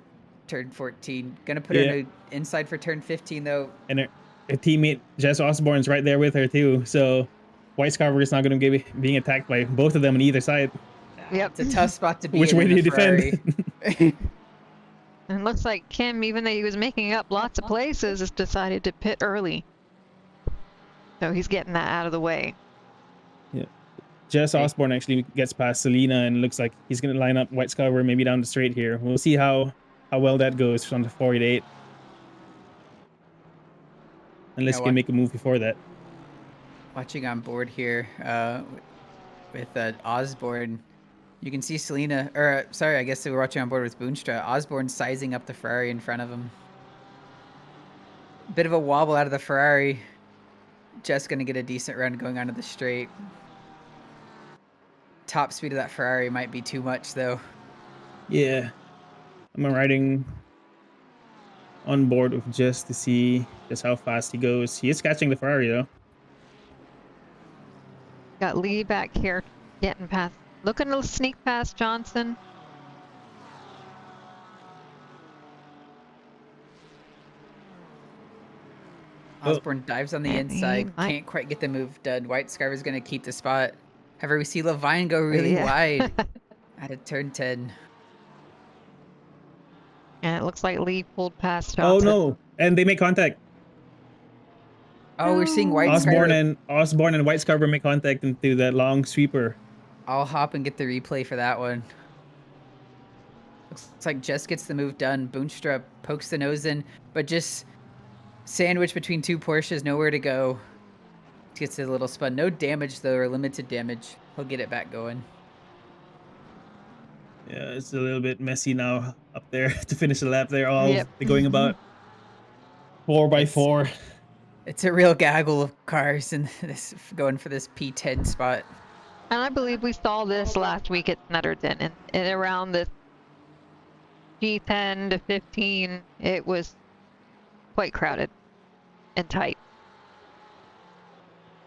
Speaker 1: turn 14. Gonna put her
Speaker 3: Yeah.
Speaker 1: in inside for turn 15 though.
Speaker 3: And her teammate Jess Osborne's right there with her too. So White Scarver is not going to be being attacked by both of them on either side.
Speaker 2: Yep.
Speaker 1: It's a tough spot to be
Speaker 3: Which
Speaker 1: in
Speaker 3: way
Speaker 1: in
Speaker 3: do
Speaker 1: a
Speaker 3: you defend?
Speaker 1: Ferrari.
Speaker 2: And it looks like Kim, even though he was making up lots of places, has decided to pit early. So he's getting that out of the way.
Speaker 3: Jess Osborne actually gets past Selena, and looks like he's going to line up White Scarver maybe down the straight here. We'll see how well that goes from the 48. Unless you can make a move before that.
Speaker 1: Watching on board here with Osborne, you can see Selena, or sorry, I guess they were watching on board with Boonstra. Osborne sizing up the Ferrari in front of him. Bit of a wobble out of the Ferrari. Just going to get a decent run going onto the straight. Top speed of that Ferrari might be too much though.
Speaker 3: Yeah. I'm riding on board with Jess to see just how fast he goes. He is catching the Ferrari though.
Speaker 2: Got Lee back here getting past, looking to sneak past Johnson.
Speaker 1: Osborne dives on the
Speaker 2: And he
Speaker 1: inside.
Speaker 2: might-
Speaker 1: Can't quite get the move done. White Scarver's going to keep the spot. However, we see Levine go really
Speaker 2: Yeah.
Speaker 1: wide out of turn 10.
Speaker 2: And it looks like Lee pulled past
Speaker 3: Oh
Speaker 2: Johnson.
Speaker 3: no. And they make contact.
Speaker 1: Oh, we're seeing White
Speaker 3: Osborne
Speaker 1: Scarver.
Speaker 3: and White Scarver make contact into that long sweeper.
Speaker 1: I'll hop and get the replay for that one. Looks like Jess gets the move done. Boonstra pokes the nose in, but just sandwiched between two Porsches, nowhere to go. Gets a little spun. No damage though, or limited damage. He'll get it back going.
Speaker 3: Yeah, it's a little bit messy now up there to finish the lap. They're all
Speaker 2: Yep.
Speaker 3: they're going about 4x4.
Speaker 1: It's a real gaggle of cars and this going for this P10 spot.
Speaker 2: And I believe we saw this last week at Snutterton, and around the G10 to 15, it was quite crowded and tight.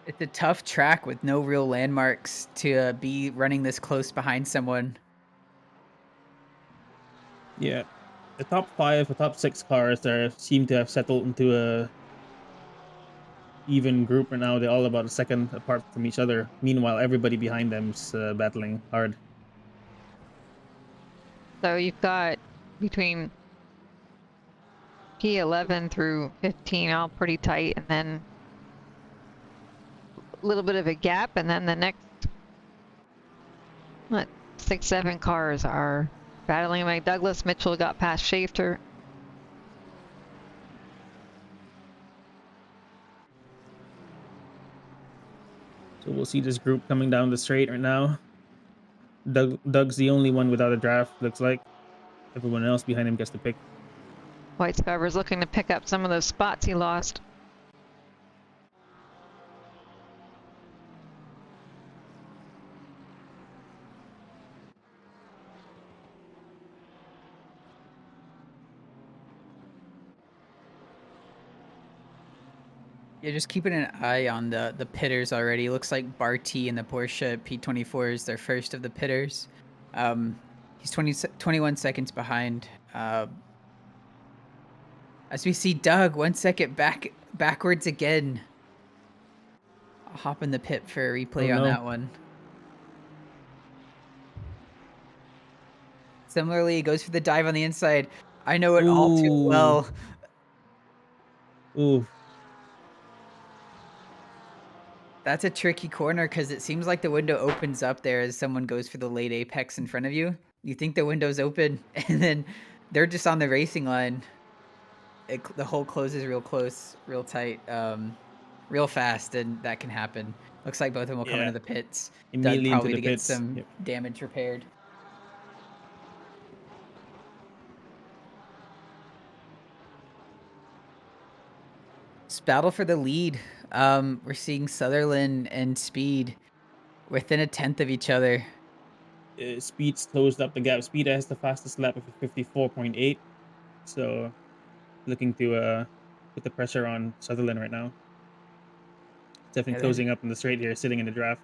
Speaker 1: It's a tough track with no real landmarks to be running this close behind someone.
Speaker 3: Yeah, the top 5 or top 6 cars there seem to have settled into a even group right now. They're all about a second apart from each other. Meanwhile, everybody behind them's battling hard.
Speaker 2: So you've got between P11 through 15 all pretty tight, and then a little bit of a gap, and then the next 6-7 cars are battling. Like Douglas Mitchell got past Schafter.
Speaker 3: So we'll see this group coming down the straight right now. Doug's the only one without a draft, looks like. Everyone else behind him gets to pick.
Speaker 2: White Scarver's looking to pick up some of those spots he lost.
Speaker 1: Yeah, just keeping an eye on the pitters already. Looks like Barty and the Porsche P24 is their first of the pitters. He's 21 seconds behind. As we see Doug 1 second backwards again. I'll hop in the pit for a replay
Speaker 3: Oh,
Speaker 1: on
Speaker 3: no.
Speaker 1: that one. Similarly, he goes for the dive on the inside. I know it all too
Speaker 3: Ooh.
Speaker 1: well.
Speaker 3: Ooh.
Speaker 1: That's a tricky corner because it seems like the window opens up there as someone goes for the late apex in front of you. You think the window's open, and then they're just on the racing line. The hole closes real close, real tight, real fast, and that can happen. Looks like both of them will come
Speaker 3: Yeah.
Speaker 1: into the pits. Doug
Speaker 3: Immediately into
Speaker 1: probably
Speaker 3: the
Speaker 1: to get
Speaker 3: pits.
Speaker 1: some
Speaker 3: Yep.
Speaker 1: damage repaired. It's battle for the lead. We're seeing Sutherland and Speed within a tenth of each other.
Speaker 3: Speed's closed up the gap. Speed has the fastest lap of 54.8. So looking to put the pressure on Sutherland right now. Definitely
Speaker 1: Yeah,
Speaker 3: closing up in the straight here, sitting in the draft.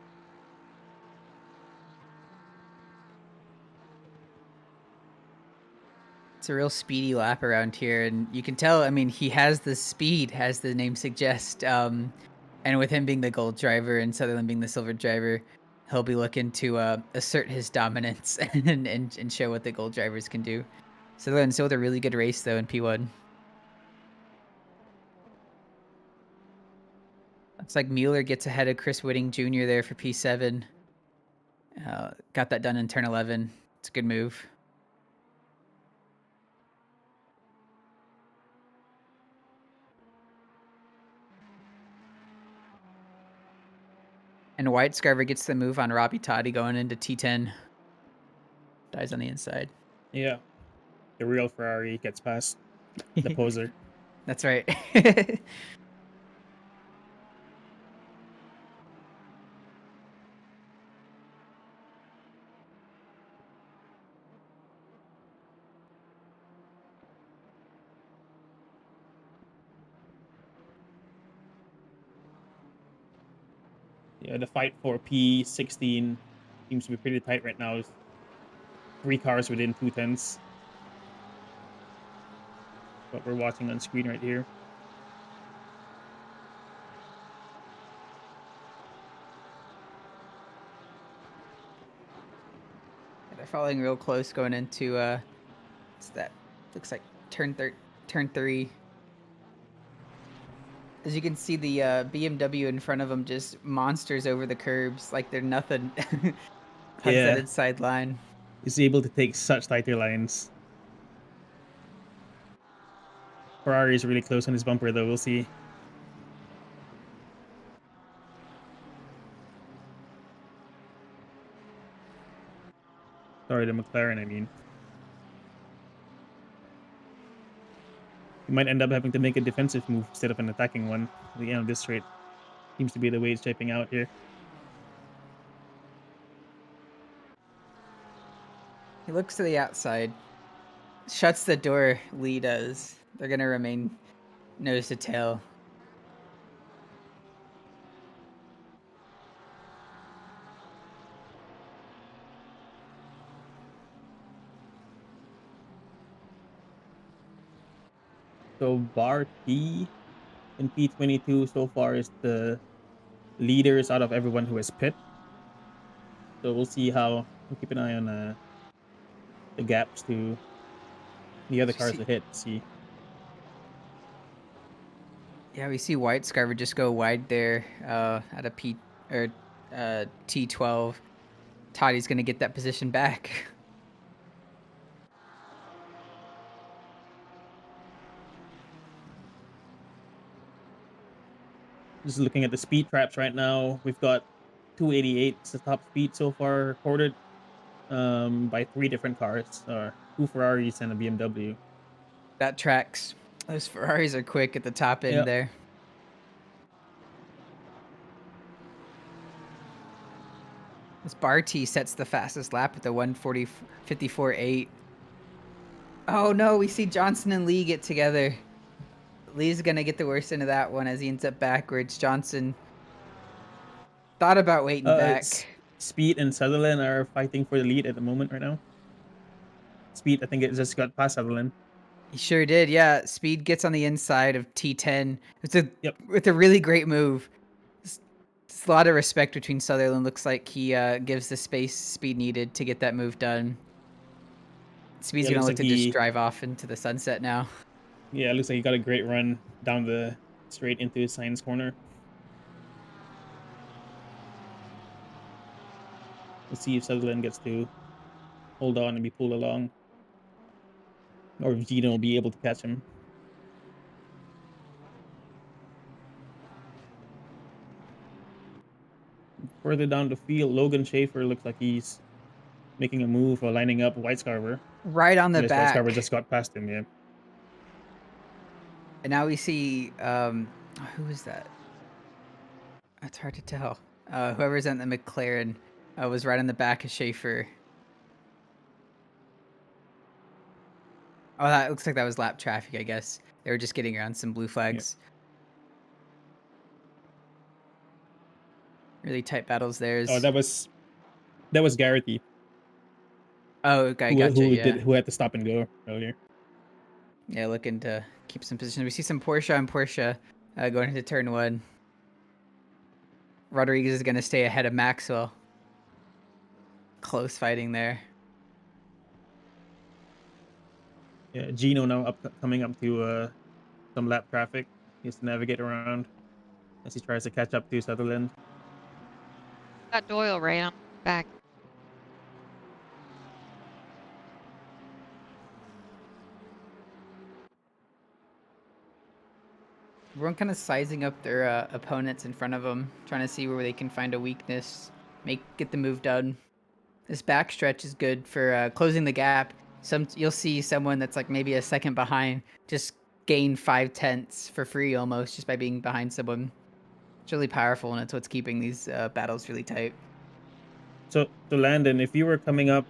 Speaker 1: It's a real speedy lap around here, and you can tell. I mean, he has the speed, as the name suggests. And with him being the gold driver and Sutherland being the silver driver, he'll be looking to assert his dominance and show what the gold drivers can do. Sutherland still with a really good race though in P1. Looks like Mueller gets ahead of Chris Whitting Jr. there for P7. Got that done in turn 11. It's a good move. And White Scarver gets the move on Robbie Toddy going into T10. Dies on the inside.
Speaker 3: Yeah. The real Ferrari gets past the poser.
Speaker 1: That's right.
Speaker 3: Yeah, the fight for P16 seems to be pretty tight right now. 3 cars within 2/10. What we're watching on screen right here.
Speaker 1: They're following real close going into what's that? Looks like turn 3. As you can see, the BMW in front of them just monsters over the curbs like they're nothing. Hugs
Speaker 3: Yeah.
Speaker 1: that inside line.
Speaker 3: Is able to take such tighter lines. Ferrari is really close on his bumper though, we'll see. Sorry, the McLaren, I mean. You might end up having to make a defensive move instead of an attacking one at the end of this straight. Seems to be the way it's shaping out here.
Speaker 1: He looks to the outside. Shuts the door, Lee does. They're going to remain nose to tail.
Speaker 3: So Bar T in P22 so far is the leaders out of everyone who has pit. So we'll see how we'll keep an eye on the gaps to the other cars ahead. See.
Speaker 1: Yeah, we see White Scarver just go wide there at a T12. Toddy's going to get that position back.
Speaker 3: Just looking at the speed traps right now, we've got 288. It's the top speed so far recorded by 3 different cars, or 2 Ferraris and a BMW.
Speaker 1: That tracks. Those Ferraris are quick at the top end there. This Barty sets the fastest lap at the 1:54.8. Oh no, we see Johnson and Lee get together. Lee's gonna get the worst end of that one as he ends up backwards. Johnson thought about waiting back.
Speaker 3: Speed and Sutherland are fighting for the lead at the moment right now. Speed, I think it just got past Sutherland.
Speaker 1: He sure did. Yeah, Speed gets on the inside of T10.
Speaker 3: Yep.
Speaker 1: With a really great move. It's a lot of respect between Sutherland. Looks like he gives the space Speed needed to get that move done. Speed's gonna look to just drive off into the sunset now.
Speaker 3: Yeah, it looks like he got a great run down the straight into Sainz corner. Let's see if Sutherland gets to hold on and be pulled along, or if Gino will be able to catch him. Further down the field, Logan Schaefer looks like he's making a move or lining up White Scarver.
Speaker 1: Right on the back.
Speaker 3: White Scarver just got past him, yeah.
Speaker 1: And now we see, who is that? It's hard to tell. Whoever's in the McLaren was right on the back of Schaefer. Oh, that looks like that was lap traffic, I guess. They were just getting around some blue flags. Yep. Really tight battles there.
Speaker 3: Oh, that was Garrity.
Speaker 1: Oh, okay, gotcha.
Speaker 3: Who had to stop and go earlier.
Speaker 1: Yeah, looking to keep some position. We see some Porsche on Porsche going into turn 1. Rodriguez is going to stay ahead of Maxwell. Close fighting there.
Speaker 3: Yeah, Gino now coming up to some lap traffic. He has to navigate around as he tries to catch up to Sutherland.
Speaker 2: Got Doyle right on back.
Speaker 1: Everyone kind of sizing up their opponents in front of them, trying to see where they can find a weakness, get the move done. This backstretch is good for closing the gap. You'll see someone that's like maybe a second behind just gain 5/10 for free almost just by being behind someone. It's really powerful, and it's what's keeping these battles really tight.
Speaker 3: So Landon, if you were coming up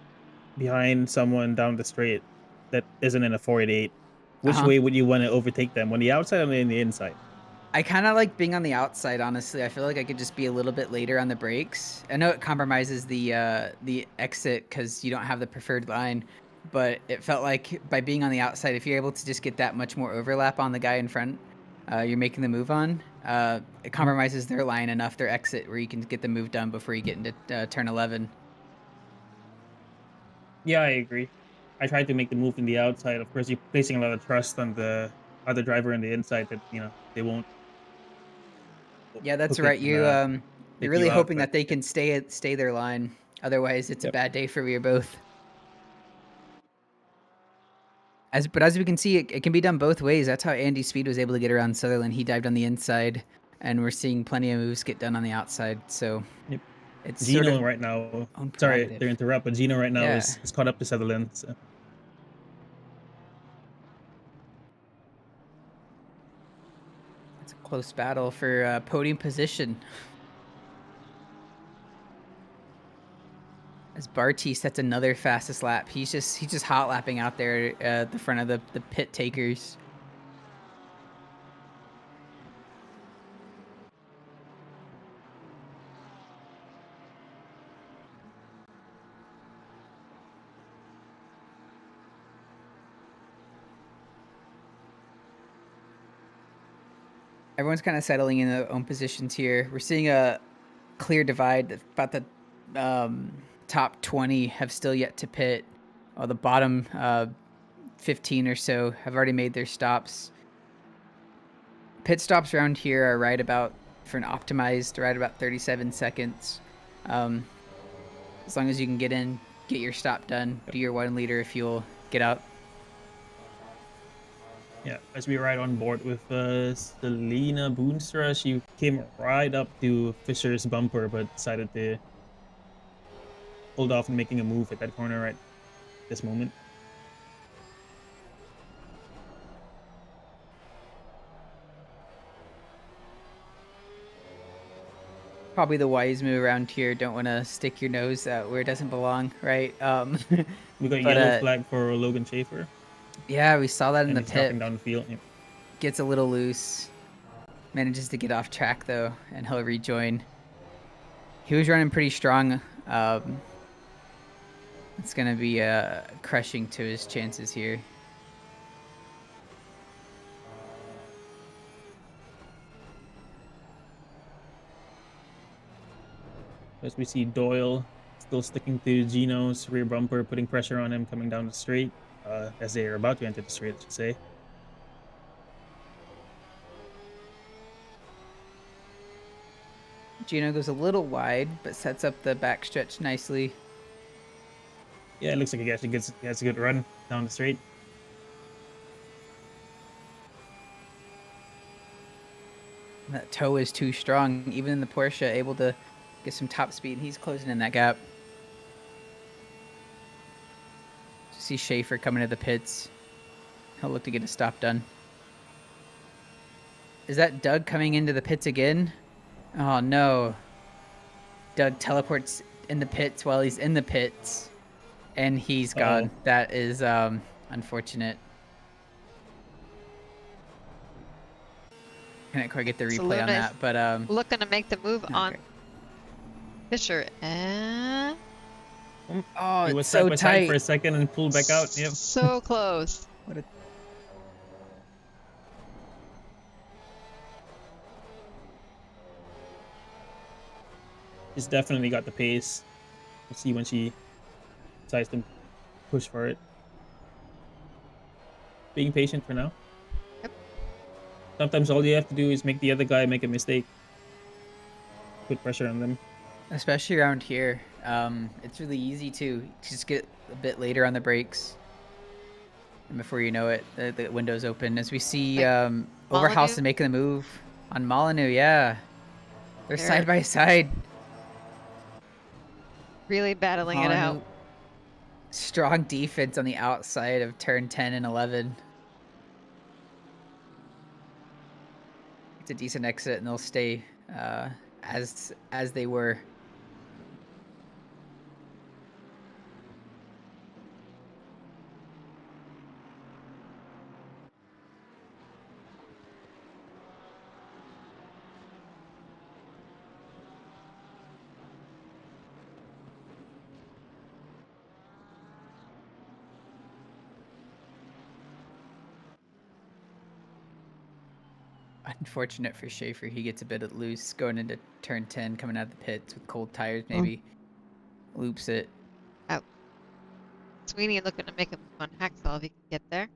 Speaker 3: behind someone down the straight that isn't in a 488, which way would you want to overtake them? On the outside or on the inside?
Speaker 1: I kind of like being on the outside, honestly. I feel like I could just be a little bit later on the brakes. I know it compromises the exit because you don't have the preferred line, but it felt like by being on the outside, if you're able to just get that much more overlap on the guy in front, you're making the move on. It compromises their line enough, their exit, where you can get the move done before you get into turn 11.
Speaker 3: Yeah, I agree. I tried to make the move in the outside. Of course, you're placing a lot of trust on the other driver on the inside that they won't.
Speaker 1: Yeah, that's right. You're really hoping that they can stay their line. Otherwise, it's a bad day for you both. But as we can see, it can be done both ways. That's how Andy Speed was able to get around Sutherland. He dived on the inside, and we're seeing plenty of moves get done on the outside. So it's
Speaker 3: Gino
Speaker 1: sort of
Speaker 3: right now. Sorry to interrupt, but Gino right now is caught up to Sutherland. So.
Speaker 1: It's a close battle for podium position. As Barty sets another fastest lap, he's just hot lapping out there at the front of the pit takers. Everyone's kind of settling in their own positions here. We're seeing a clear divide. About the top 20 have still yet to pit. The bottom 15 or so have already made their stops. Pit stops around here are right about, for an optimized, right about 37 seconds. As long as you can get in, get your stop done, do your 1 liter of fuel, get out.
Speaker 3: Yeah, as we ride on board with Selena Boonstra, she came right up to Fisher's bumper, but decided to hold off and making a move at that corner right this moment.
Speaker 1: Probably the wise move around here. Don't want to stick your nose out where it doesn't belong, right?
Speaker 3: We got yellow flag for Logan Schaefer.
Speaker 1: Yeah, we saw that in the pit.
Speaker 3: Down the field. Yeah.
Speaker 1: gets a little loose. Manages to get off track though, and he'll rejoin. He was running pretty strong. It's gonna be crushing to his chances here.
Speaker 3: As we see Doyle still sticking to Gino's rear bumper, putting pressure on him coming down the straight, as they are about to enter the straight, I should say.
Speaker 1: Gino goes a little wide, but sets up the backstretch nicely.
Speaker 3: Yeah, it looks like he actually has a good run down the straight.
Speaker 1: That toe is too strong. Even in the Porsche, able to get some top speed. He's closing in that gap. See Schaefer coming to the pits. He'll look to get a stop done. Is that Doug coming into the pits again? Oh no. Doug teleports in the pits while he's in the pits. And he's gone.
Speaker 3: Uh-oh.
Speaker 1: That is unfortunate. Can't quite get the replay on
Speaker 2: Luna
Speaker 1: that, but
Speaker 2: looking to make the move on
Speaker 1: okay.
Speaker 2: Fisher. And
Speaker 1: Oh,
Speaker 3: He was
Speaker 1: it's
Speaker 3: side
Speaker 1: so
Speaker 3: by side
Speaker 1: tight.
Speaker 3: for a second and pulled back out. Yep.
Speaker 2: so close.
Speaker 1: What a...
Speaker 3: She's definitely got the pace. We'll see when she decides to push for it. Being patient for now.
Speaker 2: Yep.
Speaker 3: Sometimes all you have to do is make the other guy make a mistake. Put pressure on them.
Speaker 1: Especially around here. It's really easy to just get a bit later on the brakes. And before you know it, the window's open. As we see Overhaus
Speaker 2: Molyneux?
Speaker 1: is making the move on Molyneux, yeah. They're
Speaker 2: They're-
Speaker 1: side by side.
Speaker 2: Really battling it out.
Speaker 1: Molyneux, strong defense on the outside of turn 10 and 11. It's a decent exit, and they'll stay as they were. Unfortunate for Schaefer, he gets a bit loose going into turn 10, coming out of the pits with cold tires, maybe loops it.
Speaker 2: Sweeney looking to make a move on Hacksaw if he can get there.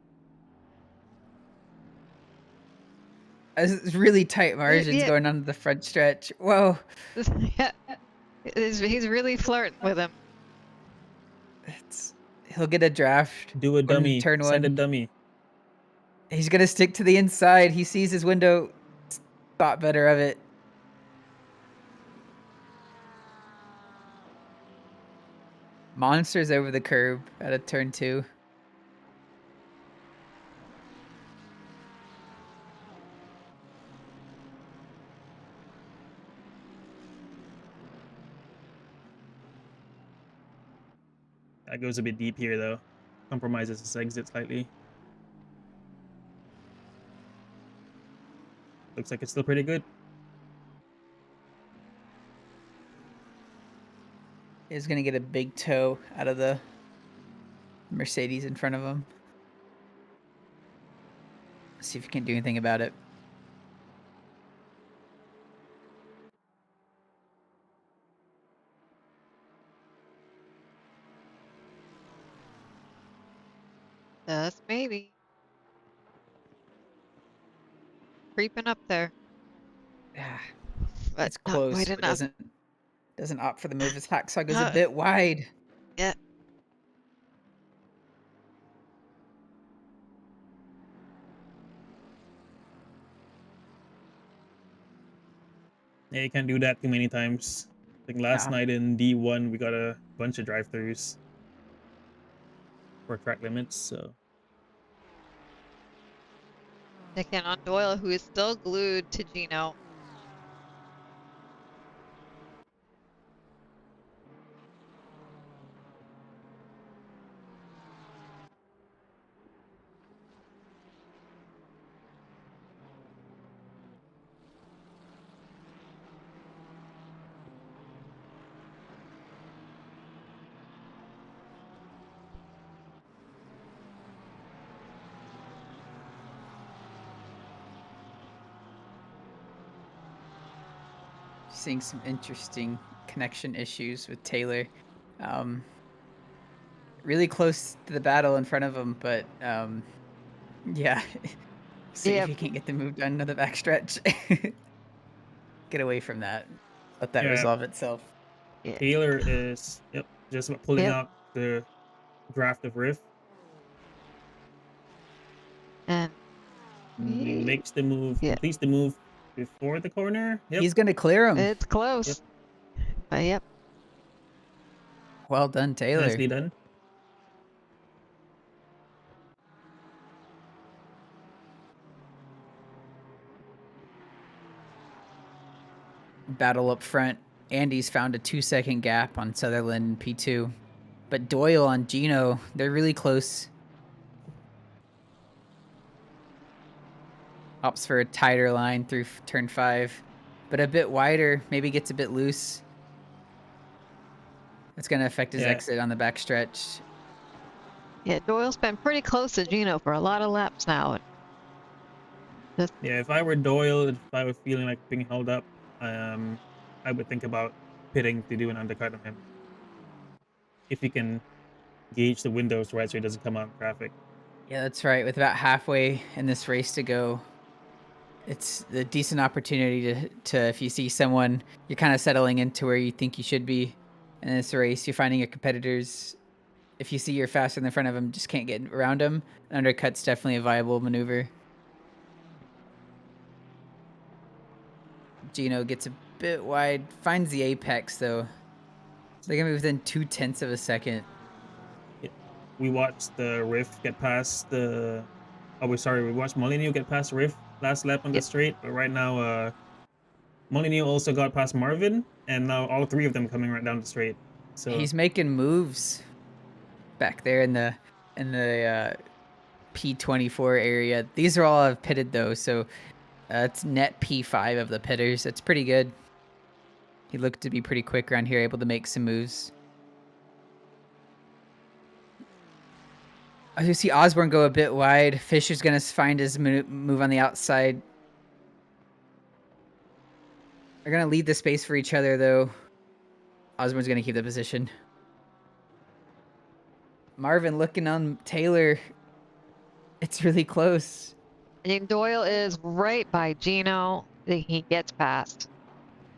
Speaker 1: It's really tight margins
Speaker 2: yeah.
Speaker 1: going on the front stretch. Whoa.
Speaker 2: Yeah. He's really flirting with him.
Speaker 1: He'll get a draft.
Speaker 3: Do a
Speaker 1: going into
Speaker 3: dummy.
Speaker 1: Turn
Speaker 3: Send a
Speaker 1: 1.
Speaker 3: dummy.
Speaker 1: He's going to stick to the inside. He sees his window. Thought better of it. Monsters over the curb out of turn 2.
Speaker 3: That goes a bit deep here, though. Compromises his exit slightly. Looks like it's still pretty good.
Speaker 1: He's going to get a big toe out of the Mercedes in front of him. Let's see if he can do anything about it.
Speaker 2: Just maybe. Creeping up there.
Speaker 1: Yeah,
Speaker 2: But
Speaker 1: it's
Speaker 2: not
Speaker 1: close,
Speaker 2: quite
Speaker 1: but
Speaker 2: enough.
Speaker 1: doesn't opt for the move. His hacksaw goes a bit wide.
Speaker 2: Yeah.
Speaker 3: Yeah, you can't do that too many times. I think last night in D1, we got a bunch of drive-throughs for track limits, so...
Speaker 2: Checking on Doyle, who is still glued to Gino.
Speaker 1: seeing some interesting connection issues with Taylor. Really close to the battle in front of him, but yeah. See if he can't get the move done to the backstretch. Get away from that. Let that resolve itself.
Speaker 2: Yeah.
Speaker 3: Taylor is just pulling out the draft of Riff.
Speaker 2: And
Speaker 3: makes the move, completes the move before the corner.
Speaker 1: He's gonna clear him.
Speaker 2: It's close. Yep.
Speaker 1: Well done, Taylor.
Speaker 3: Nicely done.
Speaker 1: Battle up front. Andy's found a 2-second gap on Sutherland P2. But Doyle on Gino, they're really close. Opts for a tighter line through turn 5. But a bit wider, maybe gets a bit loose. That's going to affect his exit on the backstretch.
Speaker 2: Yeah, Doyle's been pretty close to Gino for a lot of laps now.
Speaker 3: Yeah, if I were Doyle, if I was feeling like being held up, I would think about pitting to do an undercut on him. If he can gauge the windows right so he doesn't come out in traffic.
Speaker 1: Yeah, that's right. With about halfway in this race to go, it's a decent opportunity to if you see someone, you're kind of settling into where you think you should be in this race. You're finding your competitors. If you see you're faster in the front of them, just can't get around them. An undercut's definitely a viable maneuver. Gino gets a bit wide, finds the apex though. So they're gonna be within 0.2 of a second.
Speaker 3: Yeah. We watched the Riff get past the. Oh, we watched Molyneux get past Riff last lap on the straight, but right now, Molyneux also got past Marvin, and now all 3 of them coming right down the straight. So
Speaker 1: he's making moves back there in the P24 area. These are all pitted though, so. It's net P5 of the pitters. That's pretty good. He looked to be pretty quick around here, able to make some moves. I see Osborne go a bit wide. Fisher's going to find his move on the outside. They're going to lead the space for each other, though. Osborne's going to keep the position. Marvin looking on Taylor. It's really close.
Speaker 2: And Doyle is right by Gino. He gets past.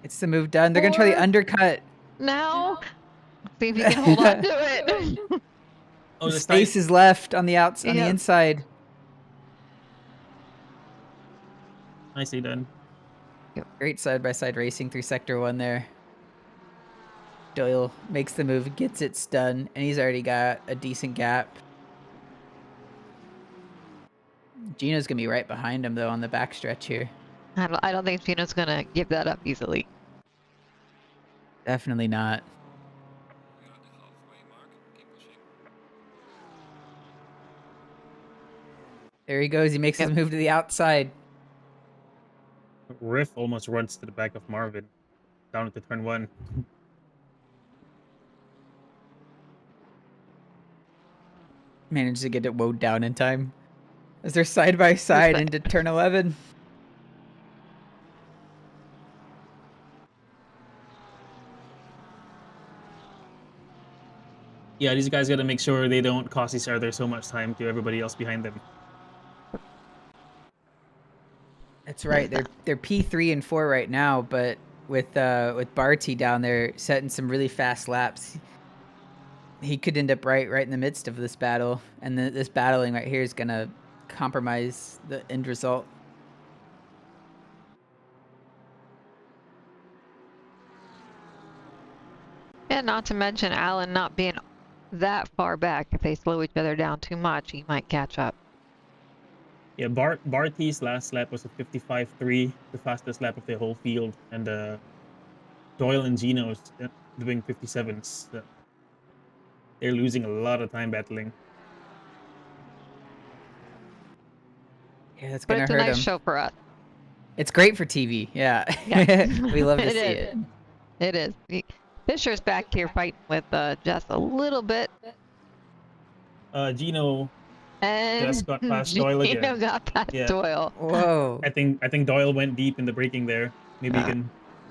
Speaker 1: It's the move done. They're going to try the undercut.
Speaker 2: Now, see if you can hold on to it.
Speaker 1: Oh, the space is left on the outside, on the inside.
Speaker 3: Nicely done.
Speaker 1: Great side-by-side racing through Sector 1 there. Doyle makes the move, gets it done, and he's already got a decent gap. Gino's going to be right behind him, though, on the backstretch here.
Speaker 2: I don't think Gino's going to give that up easily.
Speaker 1: Definitely not.
Speaker 4: We're at the halfway mark. Keep pushing.
Speaker 1: There he goes. He makes his move to the outside.
Speaker 3: Riff almost runs to the back of Marvin. Down into turn 1.
Speaker 1: Manages to get it woed down in time. As they're side by side into turn 11.
Speaker 3: Yeah, these guys got to make sure they don't cost each other so much time to everybody else behind them.
Speaker 1: That's right. They're P3 and 4 right now, but with Barty down there setting some really fast laps, he could end up right in the midst of this battle, and this battling right here is gonna compromise the end result.
Speaker 2: And not to mention Alan not being that far back. If they slow each other down too much, he might catch up.
Speaker 3: Yeah, Barty's last lap was a 55.3, the fastest lap of the whole field, and Doyle and Gino's doing 57s. So they're losing a lot of time battling.
Speaker 1: Yeah, that's gonna hurt
Speaker 2: him. It's a nice
Speaker 1: him.
Speaker 2: show for us.
Speaker 1: It's great for TV. Yeah, we love to see it.
Speaker 2: It is. Fisher's back here fighting with just a little bit.
Speaker 3: Gino
Speaker 2: and
Speaker 3: just got past Doyle again.
Speaker 2: Gino got past Doyle.
Speaker 1: Whoa.
Speaker 3: I think Doyle went deep in the braking there. Maybe you can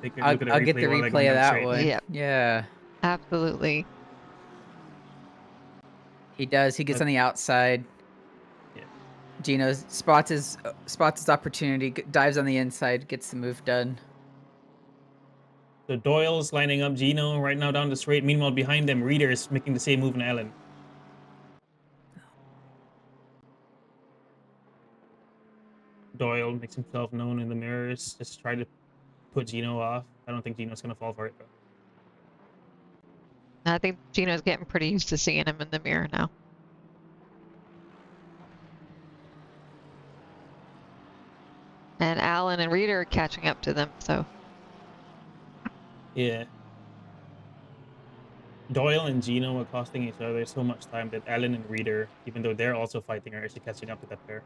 Speaker 3: take a
Speaker 1: I'll
Speaker 3: look at the
Speaker 1: get the
Speaker 3: replay while I go
Speaker 1: replay of
Speaker 3: down
Speaker 1: that
Speaker 3: straight.
Speaker 1: one.
Speaker 2: Yep.
Speaker 1: Yeah,
Speaker 2: Absolutely.
Speaker 1: he does. He gets on the outside.
Speaker 3: Yeah.
Speaker 1: Gino spots his opportunity, dives on the inside, gets the move done.
Speaker 3: So Doyle's lining up Gino right now down the straight. Meanwhile, behind them, Reader is making the same move in Allen. Doyle makes himself known in the mirrors. Just try to put Gino off. I don't think Gino's gonna fall for it though.
Speaker 2: I think Gino's getting pretty used to seeing him in the mirror now. And Alan and Reader are catching up to them, so
Speaker 3: Yeah. Doyle and Gino are costing each other so much time that Allen and Reader, even though they're also fighting, are actually catching up to that pair.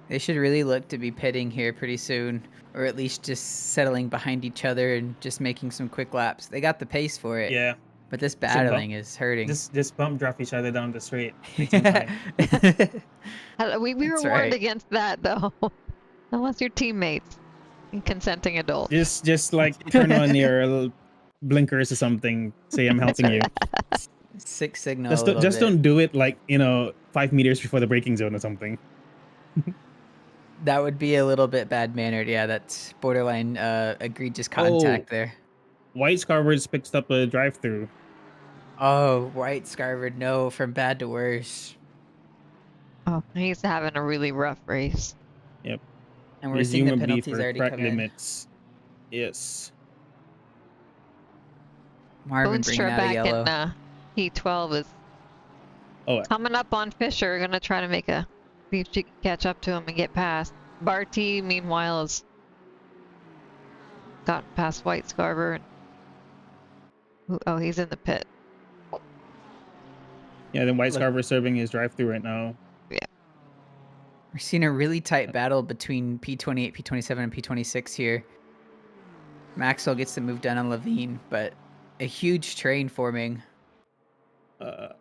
Speaker 1: They should really look to be pitting here pretty soon, or at least just settling behind each other and just making some quick laps. They got the pace for it.
Speaker 3: Yeah.
Speaker 1: But this battling is hurting.
Speaker 3: Just bump draft each other down the straight. Take some time.
Speaker 2: we were
Speaker 1: That's
Speaker 2: warned
Speaker 1: right.
Speaker 2: against that though. Unless you're teammates and consenting adults.
Speaker 3: Just like turn on your little blinkers or something. Say I'm helping you.
Speaker 1: Six signal. a
Speaker 3: Just
Speaker 1: little
Speaker 3: don't do it like 5 meters before the braking zone or something.
Speaker 1: That would be a little bit bad mannered. Yeah, that's borderline egregious contact there.
Speaker 3: White Scarwards picks up a drive-through.
Speaker 1: Oh, White Scarvered, no, from bad to worse.
Speaker 2: Oh, he's having a really rough race.
Speaker 3: Yep.
Speaker 1: And we're seeing the
Speaker 3: Presumably
Speaker 1: penalties
Speaker 3: for
Speaker 1: already
Speaker 3: track
Speaker 1: come in.
Speaker 3: limits. Yes.
Speaker 1: Marvin bringing
Speaker 2: Boonstra
Speaker 1: out a
Speaker 2: back
Speaker 1: yellow.
Speaker 2: in Heat 12 is
Speaker 3: Oh,
Speaker 2: coming up on Fisher. Gonna try to see if she can catch up to him and get past. Barty, meanwhile, has gotten past White Scarver. Oh, he's in the pit.
Speaker 3: yeah. Then White
Speaker 1: Look.
Speaker 3: Scarver serving his drive-through right now.
Speaker 1: We're seeing a really tight battle between P28, P27, and P26 here. Maxwell gets the move done on Levine, but a huge train forming.
Speaker 3: Up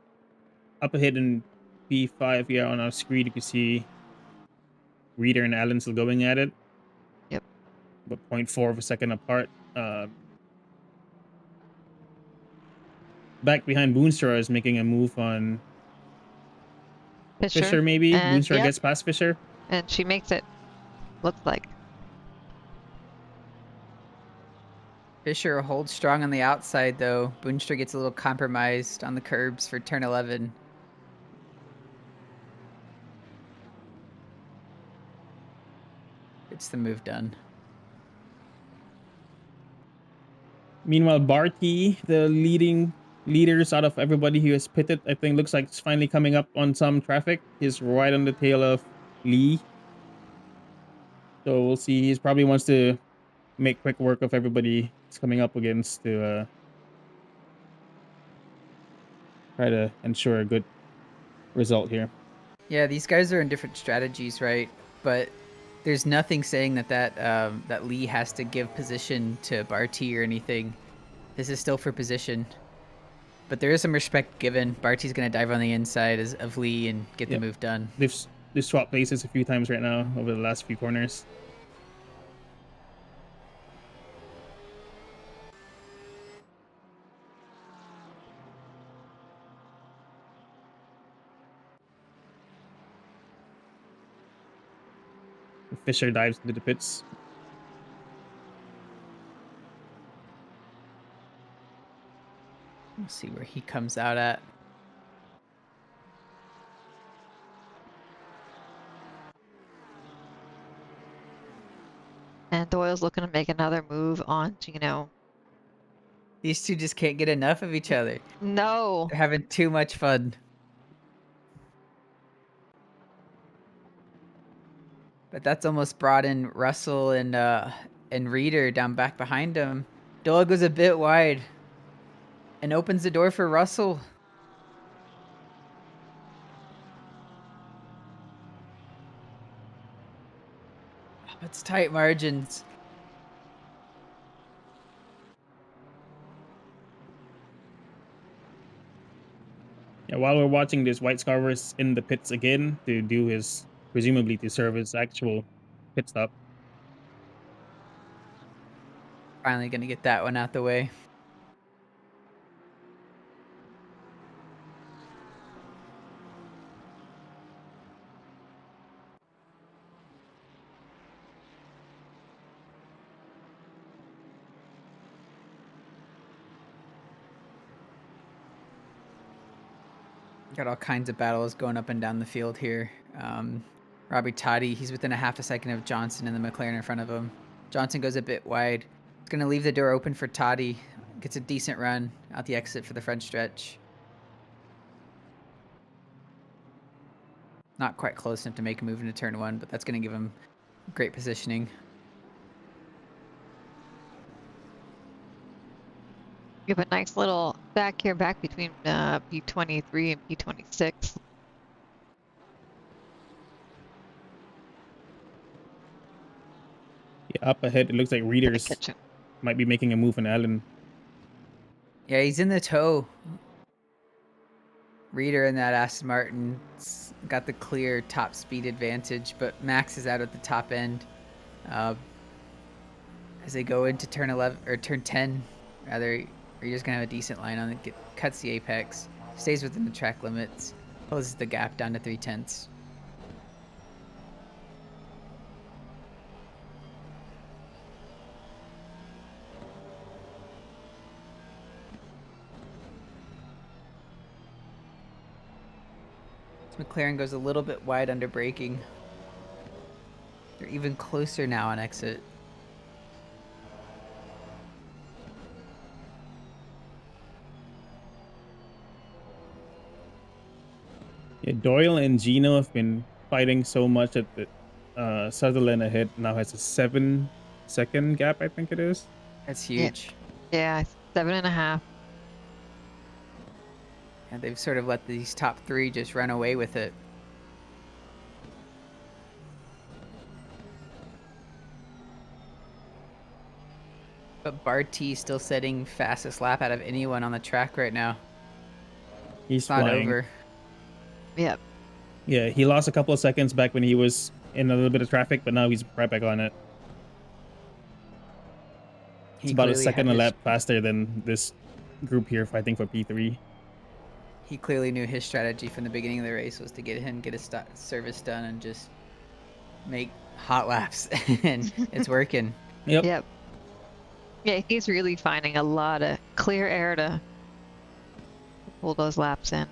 Speaker 3: ahead in P5, yeah, on our screen you can see Reader and Allen still going at it.
Speaker 2: Yep.
Speaker 3: But 0.4 of a second apart. Back behind Boonstra is making a move on Fisher maybe.
Speaker 2: And,
Speaker 3: Boonstra
Speaker 2: yep,
Speaker 3: gets past Fisher.
Speaker 2: and she makes it. Looks like.
Speaker 1: Fisher holds strong on the outside, though. Boonstra gets a little compromised on the curbs for turn 11. It's the move done.
Speaker 3: Meanwhile, Barty, the leaders out of everybody who has pitted, I think looks like it's finally coming up on some traffic. He's right on the tail of Lee. So we'll see. He probably wants to make quick work of everybody he's coming up against to try to ensure a good result here.
Speaker 1: Yeah, these guys are in different strategies, right? But there's nothing saying that Lee has to give position to Barty or anything. This is still for position. But there is some respect given. Barty's going to dive on the inside of Lee and get the move done.
Speaker 3: They've swapped places a few times right now over the last few corners. Fisher dives into the pits.
Speaker 1: We'll see where he comes out at.
Speaker 2: And Doyle's looking to make another move on Gino.
Speaker 1: These two just can't get enough of each other.
Speaker 2: No.
Speaker 1: They're having too much fun. But that's almost brought in Russell and Reader down back behind him. Doyle goes a bit wide and opens the door for Russell. It's tight margins.
Speaker 3: Yeah, while we're watching this, White Scarver's in the pits again to do his, presumably to serve his actual pit stop.
Speaker 1: Finally going to get that one out the way. Got all kinds of battles going up and down the field here. Robbie Toddy, he's within a half a second of Johnson and the McLaren in front of him. Johnson goes a bit wide. It's going to leave the door open for Toddy. Gets a decent run out the exit for the front stretch. Not quite close enough to make a move into turn one, but that's going to give him great positioning.
Speaker 2: You have a nice little back here, back between P23 and P26.
Speaker 3: Yeah, up ahead, it looks like Readers
Speaker 2: Kitchen.
Speaker 3: might be making a move on Allen.
Speaker 1: Yeah, he's in the toe. Reader in that Aston Martin got the clear top speed advantage, but Max is out at the top end. As they go into turn 11 or turn 10, rather, Reader's gonna have a decent line on it. Cuts the apex, stays within the track limits, closes the gap down to 3/10. McLaren goes a little bit wide under braking. They're even closer now on exit.
Speaker 3: Yeah, Doyle and Gino have been fighting so much that Sutherland ahead now has a 7-second gap, I think it is.
Speaker 1: That's huge.
Speaker 2: Yeah, 7.5.
Speaker 1: And they've sort of let these top three just run away with it. But Barty still setting fastest lap out of anyone on the track right now.
Speaker 3: He's
Speaker 1: It's not
Speaker 3: flying.
Speaker 1: over.
Speaker 2: Yep.
Speaker 3: Yeah, he lost a couple of seconds back when he was in a little bit of traffic, but now he's right back on it. It's about a
Speaker 1: clearly
Speaker 3: second a
Speaker 1: had his-
Speaker 3: lap faster than this group here fighting for P3.
Speaker 1: He clearly knew his strategy from the beginning of the race was to get his service done and just make hot laps, and it's working.
Speaker 3: Yep.
Speaker 2: Yep. Yeah, he's really finding a lot of clear air to pull those laps in.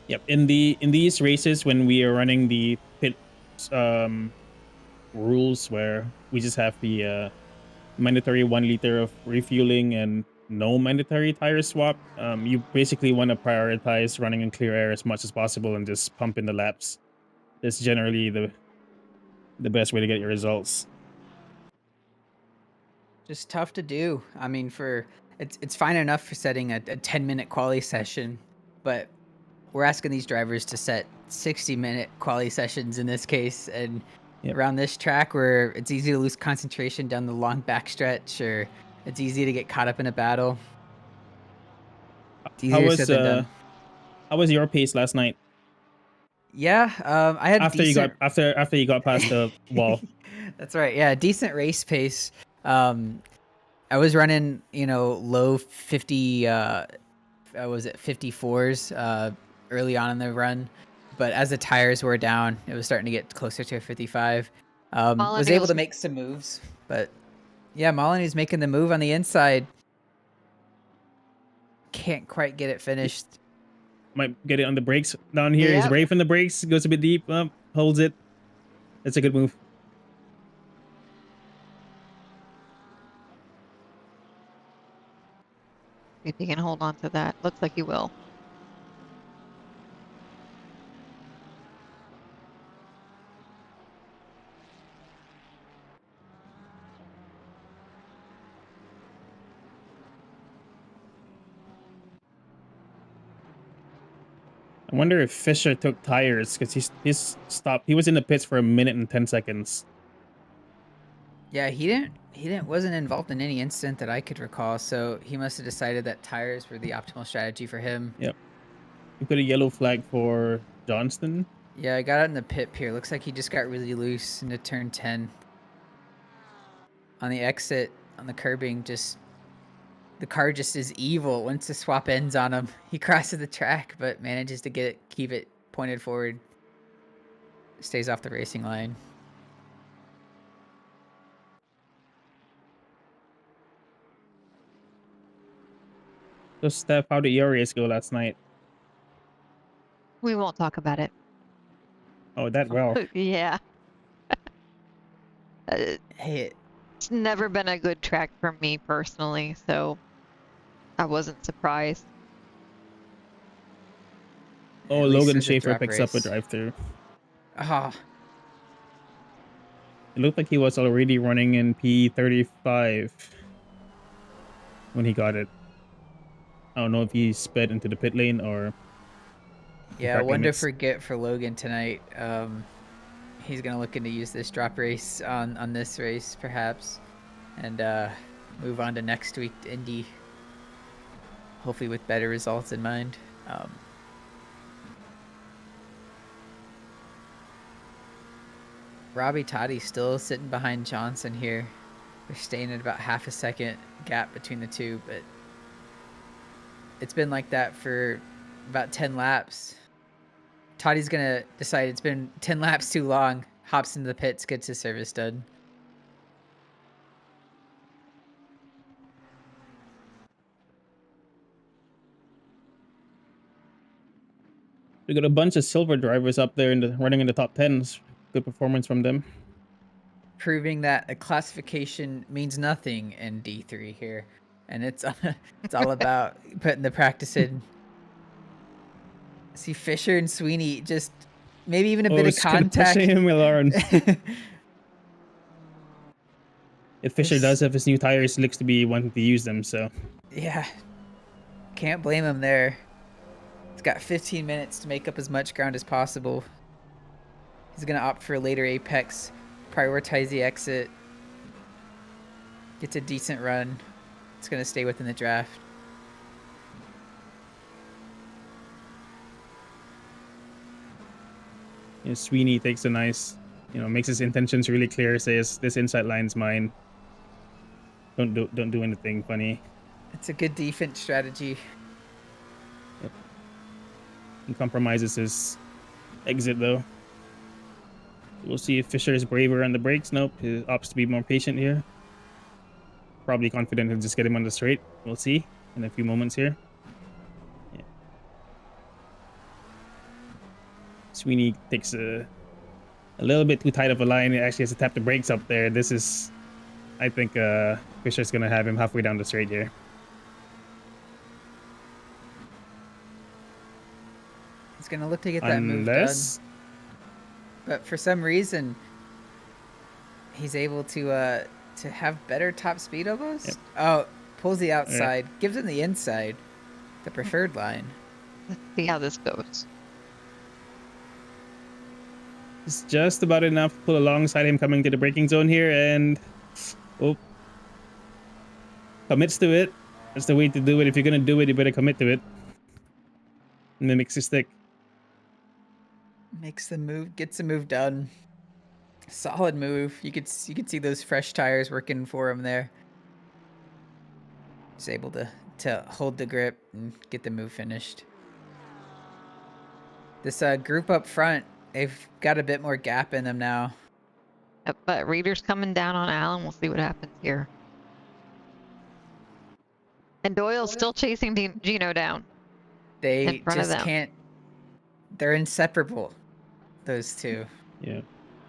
Speaker 3: Yep. In these races, when we are running the pit rules, where we just have the mandatory 1 liter of refueling and no mandatory tire swap, you basically want to prioritize running in clear air as much as possible and just pump in the laps. That's generally the best way to get your results.
Speaker 1: Just tough to do. I mean, it's fine enough for setting a 10-minute quali session, but we're asking these drivers to set 60-minute quali sessions in this case, and
Speaker 3: Yep.
Speaker 1: around this track where it's easy to lose concentration down the long backstretch, or it's easy to get caught up in a battle. It's easier said than done.
Speaker 3: How was your pace last night?
Speaker 1: Yeah, I had
Speaker 3: After
Speaker 1: decent...
Speaker 3: after you got past the wall.
Speaker 1: That's right. Yeah, decent race pace. I was running, low 50. Was it 54s early on in the run, but as the tires wore down, it was starting to get closer to a 55. Was able to make some moves, but yeah, Molyneux's making the move on the inside. Can't quite get it finished.
Speaker 3: Might get it on the brakes down here. He's
Speaker 2: Yep.
Speaker 3: brave on the brakes, goes a bit deep, holds it. That's a good move.
Speaker 2: If he can hold on to that. Looks like he will.
Speaker 3: I wonder if Fisher took tires because he's stopped. He was in the pits for 1 minute and 10 seconds.
Speaker 1: Yeah, he wasn't involved in any incident that I could recall, so he must have decided that tires were the optimal strategy for him.
Speaker 3: Yep. We put a yellow flag for Johnston.
Speaker 1: Yeah, I got out in the pit here. Looks like he just got really loose into turn 10. On the exit, on the curbing. The car just is evil. Wants to swap ends on him. He crosses the track, but manages to keep it pointed forward. Stays off the racing line.
Speaker 3: So, Steph, how did your race go last night?
Speaker 2: We won't talk about it.
Speaker 3: Oh, that well.
Speaker 2: Yeah.
Speaker 1: Hey,
Speaker 2: It's never been a good track for me personally, so I wasn't surprised.
Speaker 3: Oh,
Speaker 1: at least
Speaker 3: Logan
Speaker 1: it was a
Speaker 3: Schaefer
Speaker 1: drop
Speaker 3: picks up a
Speaker 1: race.
Speaker 3: drive-through.
Speaker 1: Ah,
Speaker 3: It looked like he was already running in P35 when he got it. I don't know if he sped into the pit lane or
Speaker 1: yeah.
Speaker 3: track
Speaker 1: One to
Speaker 3: limits.
Speaker 1: forget for Logan tonight. He's gonna look into use this drop race on this race perhaps, and move on to next week to Indy. Hopefully with better results in mind. Robbie Toddy still sitting behind Johnson here. They're staying at about half a second gap between the two, but it's been like that for about 10 laps. Toddy's gonna decide it's been 10 laps too long, hops into the pits, gets his service done.
Speaker 3: We got a bunch of silver drivers up there running in the top 10s. Good performance from them.
Speaker 1: Proving that a classification means nothing in D3 here. And it's all about putting the practice in. See Fisher and Sweeney just maybe even a bit of contact.
Speaker 3: Pushing him, Lauren. If Fisher does have his new tires, he looks to be wanting to use them, so.
Speaker 1: Yeah. Can't blame him there. He's got 15 minutes to make up as much ground as possible. He's going to opt for a later apex, prioritize the exit, gets a decent run. It's going to stay within the draft.
Speaker 3: Sweeney takes a nice, makes his intentions really clear, says this inside line's mine. Don't do anything funny.
Speaker 1: It's a good defense strategy.
Speaker 3: Yep. He compromises his exit though. We'll see if Fisher is braver on the brakes. Nope, he opts to be more patient here. Probably confident he'll just get him on the straight. We'll see in a few moments here. Yeah. Sweeney takes a little bit too tight of a line. He actually has to tap the brakes up there. This is, I think, Fisher's gonna have him halfway down the straight here.
Speaker 1: He's gonna look to get that move done. But for some reason, he's able to have better top speed almost. Yep. Oh, pulls the outside, gives him the inside, the preferred line.
Speaker 2: Let's see how this goes.
Speaker 3: It's just about enough to pull alongside him coming to the braking zone here, and commits to it. That's the way to do it. If you're gonna do it, you better commit to it. And then mix his stick.
Speaker 1: Makes the move, gets the move done. Solid move. You could see those fresh tires working for him there. He's able to hold the grip and get the move finished. This group up front, they've got a bit more gap in them now.
Speaker 2: Yep, but Reader's coming down on Allen. We'll see what happens here. And Doyle's still chasing Gino down.
Speaker 1: They just can't. They're inseparable, those two.
Speaker 3: Yeah.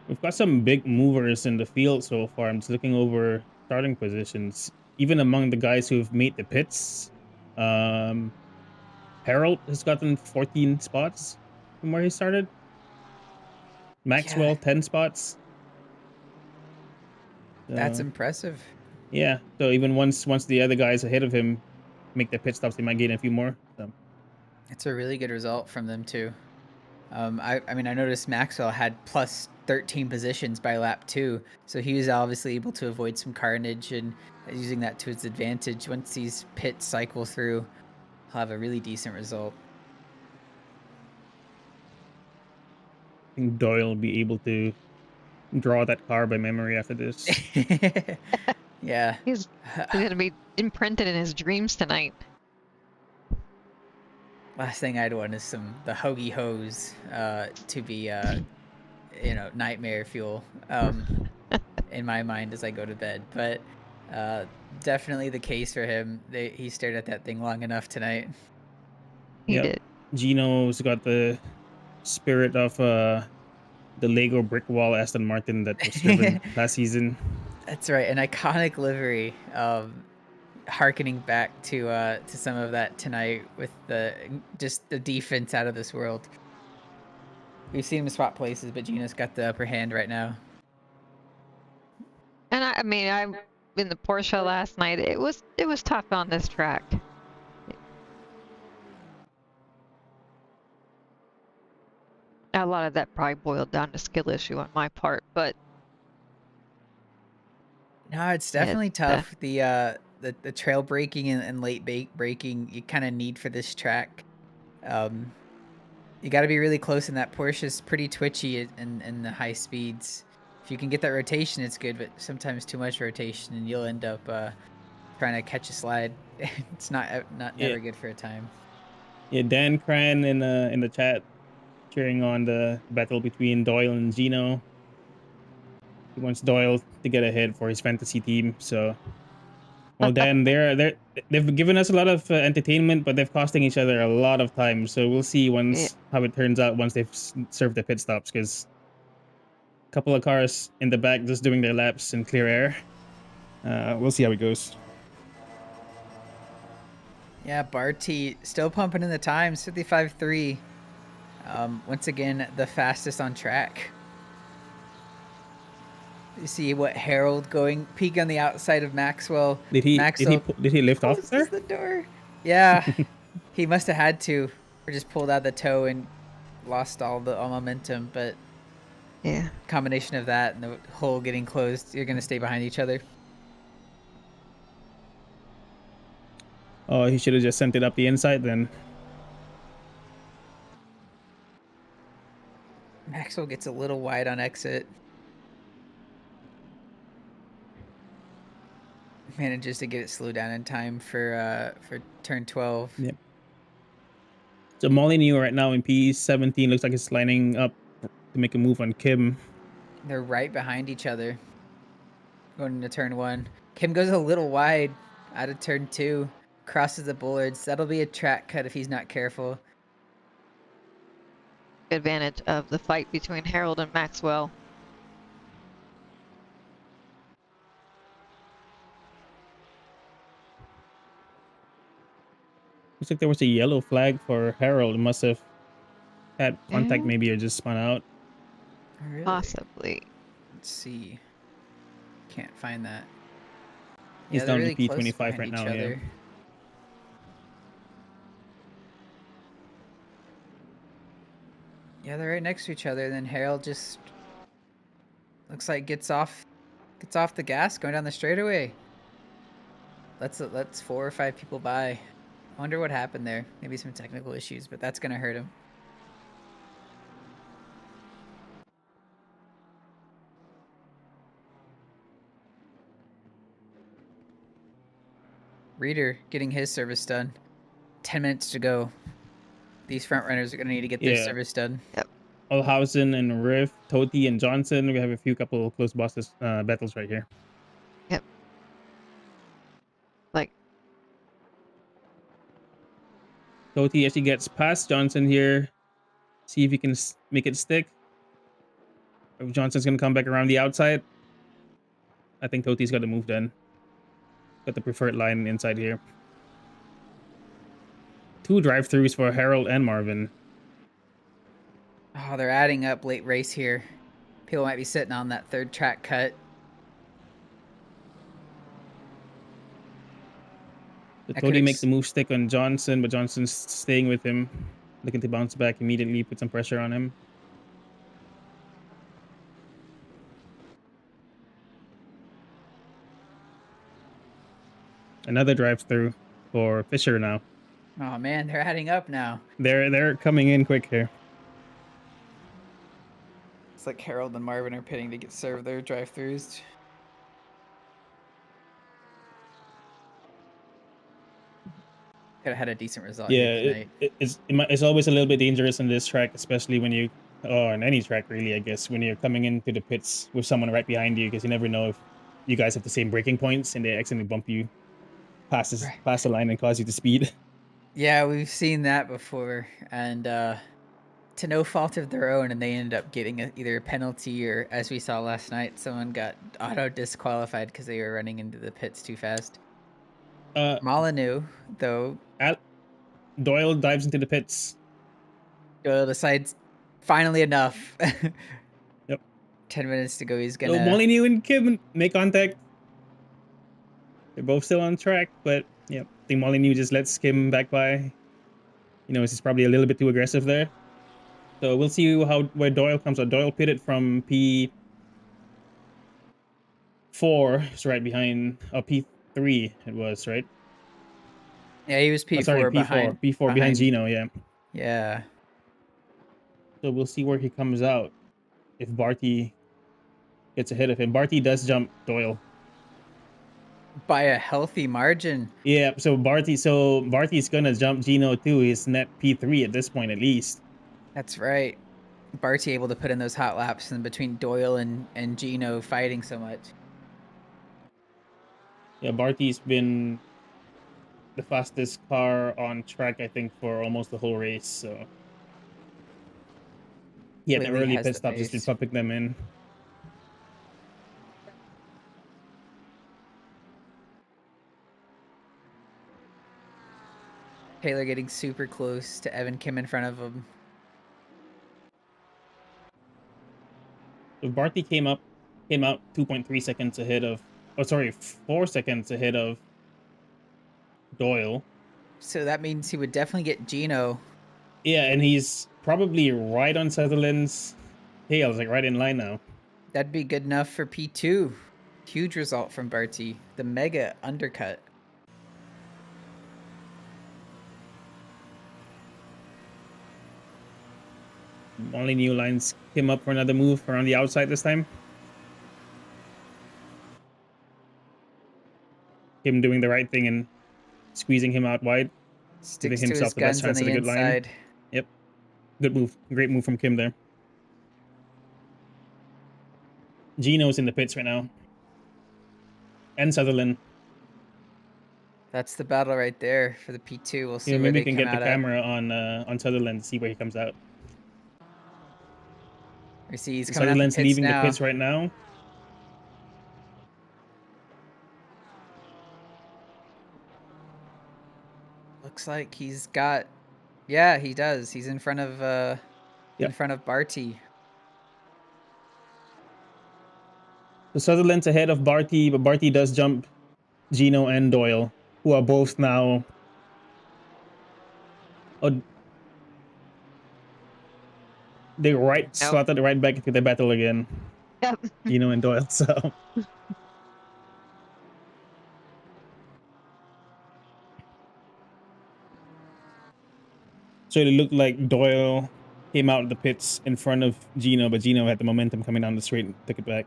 Speaker 3: We've got some big movers in the field so far. I'm just looking over starting positions. Even among the guys who've made the pits, Harold has gotten 14 spots from where he started. Maxwell, 10 spots.
Speaker 1: That's impressive.
Speaker 3: Yeah, so even once the other guys ahead of him make their pit stops, they might gain a few more. So.
Speaker 1: It's a really good result from them too. I mean, I noticed Maxwell had plus 13 positions by lap 2, so he was obviously able to avoid some carnage and using that to his advantage. Once these pits cycle through, he'll have a really decent result.
Speaker 3: I think Doyle will be able to draw that car by memory after this.
Speaker 1: Yeah.
Speaker 2: He's going to be imprinted in his dreams tonight.
Speaker 1: Last thing I'd want is the hoagie hose to be nightmare fuel in my mind as I go to bed. But definitely the case for him. He stared at that thing long enough tonight.
Speaker 2: He
Speaker 3: Yep.
Speaker 2: did.
Speaker 3: Gino's got the spirit of the Lego brick wall Aston Martin that was driven last season.
Speaker 1: That's right, an iconic livery. Harkening back to some of that tonight with the defense out of this world. We've seen him swap places, but Gino's got the upper hand right now.
Speaker 2: And I mean, I'm in the Porsche last night. It was tough on this track. A lot of that probably boiled down to skill issue on my part, but
Speaker 1: no, it's definitely tough. The trail braking and late braking you kind of need for this track. You got to be really close, and that Porsche is pretty twitchy in the high speeds. If you can get that rotation, it's good, but sometimes too much rotation, and you'll end up trying to catch a slide. It's never good for a time.
Speaker 3: Yeah, Dan Cran in the chat cheering on the battle between Doyle and Gino. He wants Doyle to get ahead for his fantasy team. So, well, Dan, they've given us a lot of entertainment, but they've costing each other a lot of time. So we'll see how it turns out once they've served the pit stops, because a couple of cars in the back just doing their laps in clear air. We'll see how it goes.
Speaker 1: Yeah, Barty still pumping in the times, 55.3. Once again, the fastest on track. You see what Harold going peek on the outside of Maxwell.
Speaker 3: Did he lift off there?
Speaker 1: The door. Yeah, he must have had to, or just pulled out the toe and lost all momentum. But
Speaker 2: yeah,
Speaker 1: combination of that and the hole getting closed, you're gonna stay behind each other.
Speaker 3: Oh, he should have just sent it up the inside then.
Speaker 1: Maxwell gets a little wide on exit. Manages to get it slowed down in time for turn 12.
Speaker 3: Yep. So Molyneux right now in P17 looks like it's lining up to make a move on Kim.
Speaker 1: They're right behind each other going into turn 1. Kim goes a little wide out of turn 2, crosses the bollards. That'll be a track cut if he's not careful.
Speaker 2: Advantage of the fight between Harold and Maxwell.
Speaker 3: Looks like there was a yellow flag for Harold. It must have had contact maybe, or just spun out.
Speaker 1: Really?
Speaker 2: Possibly.
Speaker 1: Let's see. Can't find that.
Speaker 3: He's down to P25 right
Speaker 1: behind
Speaker 3: now.
Speaker 1: each other. Yeah, they're right next to each other. Then Harold just looks like gets off the gas going down the straightaway. Let's 4 or 5 people by. I wonder what happened there. Maybe some technical issues, but that's gonna hurt him. Reader getting his service done. 10 minutes to go. These front runners are gonna need to get their service done.
Speaker 2: Yep.
Speaker 3: Olhausen and Riff, Toti and Johnson. We have a few couple close bosses battles right here.
Speaker 2: Yep. Like
Speaker 3: Toti actually gets past Johnson here. See if he can make it stick. If Johnson's gonna come back around the outside, I think Toti's got to move then. Got the preferred line inside here. 2 drive-throughs for Harold and Marvin.
Speaker 1: Oh, they're adding up late race here. People might be sitting on that third track cut.
Speaker 3: So Toti makes the move stick on Johnson, but Johnson's staying with him. Looking to bounce back immediately, put some pressure on him. Another drive-through for Fisher now.
Speaker 1: Oh man, they're adding up now.
Speaker 3: They're coming in quick here.
Speaker 1: It's like Harold and Marvin are pitting to get served their drive-throughs. Could have had a decent result
Speaker 3: Yeah,
Speaker 1: here tonight.
Speaker 3: it's always a little bit dangerous on this track, especially when you, or on any track really, I guess, when you're coming into the pits with someone right behind you, because you never know if you guys have the same braking points and they accidentally bump you past the line and cause you to speed.
Speaker 1: Yeah, we've seen that before, and to no fault of their own, and they ended up getting either a penalty or, as we saw last night, someone got auto disqualified because they were running into the pits too fast. Molyneux, though,
Speaker 3: Doyle dives into the pits.
Speaker 1: Doyle decides finally enough.
Speaker 3: Yep.
Speaker 1: 10 minutes to go. He's
Speaker 3: So
Speaker 1: gonna.
Speaker 3: Molyneux and Kim make contact. They're both still on track, but yeah, I think Molyneux just lets Kim back by. You know, he's probably a little bit too aggressive there. So we'll see where Doyle comes out. Doyle pitted from P4, it's right behind P3 it was, right?
Speaker 1: Yeah, he was P4
Speaker 3: sorry,
Speaker 1: behind.
Speaker 3: P4 behind Gino, yeah.
Speaker 1: Yeah.
Speaker 3: So we'll see where he comes out if Barty gets ahead of him. Barty does jump Doyle
Speaker 1: By a healthy margin.
Speaker 3: Yeah, so Barty's gonna jump Gino too. He's net P3 at this point at least.
Speaker 1: That's right. Barty able to put in those hot laps in between Doyle and Gino fighting so much.
Speaker 3: Yeah, Barty's been the fastest car on track, I think, for almost the whole race. So yeah, the
Speaker 1: Whitley
Speaker 3: early
Speaker 1: has
Speaker 3: pit
Speaker 1: the
Speaker 3: stop just
Speaker 1: pace.
Speaker 3: been pumping them in.
Speaker 1: Taylor getting super close to Evan Kim in front of him.
Speaker 3: So Barty came out 2.3 seconds ahead of, 4 seconds ahead of Doyle.
Speaker 1: So that means he would definitely get Gino.
Speaker 3: Yeah, and he's probably right on Sutherland's tails, like right in line now.
Speaker 1: That'd be good enough for P2. Huge result from Barty. The mega undercut.
Speaker 3: Only new lines came up for another move around the outside this time. Him doing the right thing and squeezing him out wide, giving
Speaker 1: Sticks to his
Speaker 3: himself the best
Speaker 1: guns on
Speaker 3: chance at
Speaker 1: the
Speaker 3: a good line.
Speaker 1: inside.
Speaker 3: Yep. Good move. Great move from Kim there. Gino's in the pits right now. And Sutherland.
Speaker 1: That's the battle right there for the P2. We'll see
Speaker 3: Yeah,
Speaker 1: where
Speaker 3: maybe
Speaker 1: they
Speaker 3: we can
Speaker 1: come
Speaker 3: get the
Speaker 1: out
Speaker 3: camera on Sutherland to see where he comes out.
Speaker 1: We see he's coming out the
Speaker 3: Sutherland's
Speaker 1: pits
Speaker 3: leaving
Speaker 1: now.
Speaker 3: the pits right now.
Speaker 1: Looks like he's got. Yeah, he does. He's in front of
Speaker 3: Yep.
Speaker 1: Barty.
Speaker 3: So Sutherland's ahead of Barty, but Barty does jump Gino and Doyle, who are both now. Oh, they slotted right back into the battle again.
Speaker 2: Yep.
Speaker 3: Gino and Doyle. So it looked like Doyle came out of the pits in front of Gino, but Gino had the momentum coming down the straight and took it back.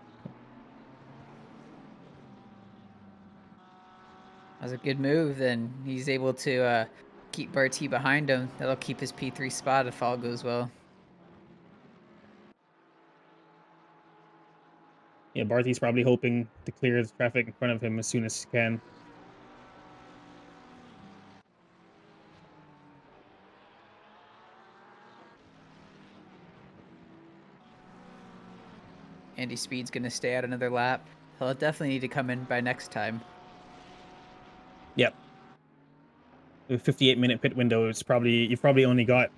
Speaker 1: That was a good move. Then he's able to keep Barty behind him. That'll keep his P3 spot if all goes well.
Speaker 3: Yeah, Barty's probably hoping to clear the traffic in front of him as soon as he can.
Speaker 1: Andy Speed's going to stay out another lap. He'll definitely need to come in by next time.
Speaker 3: Yep. The 58-minute pit window, you've probably only got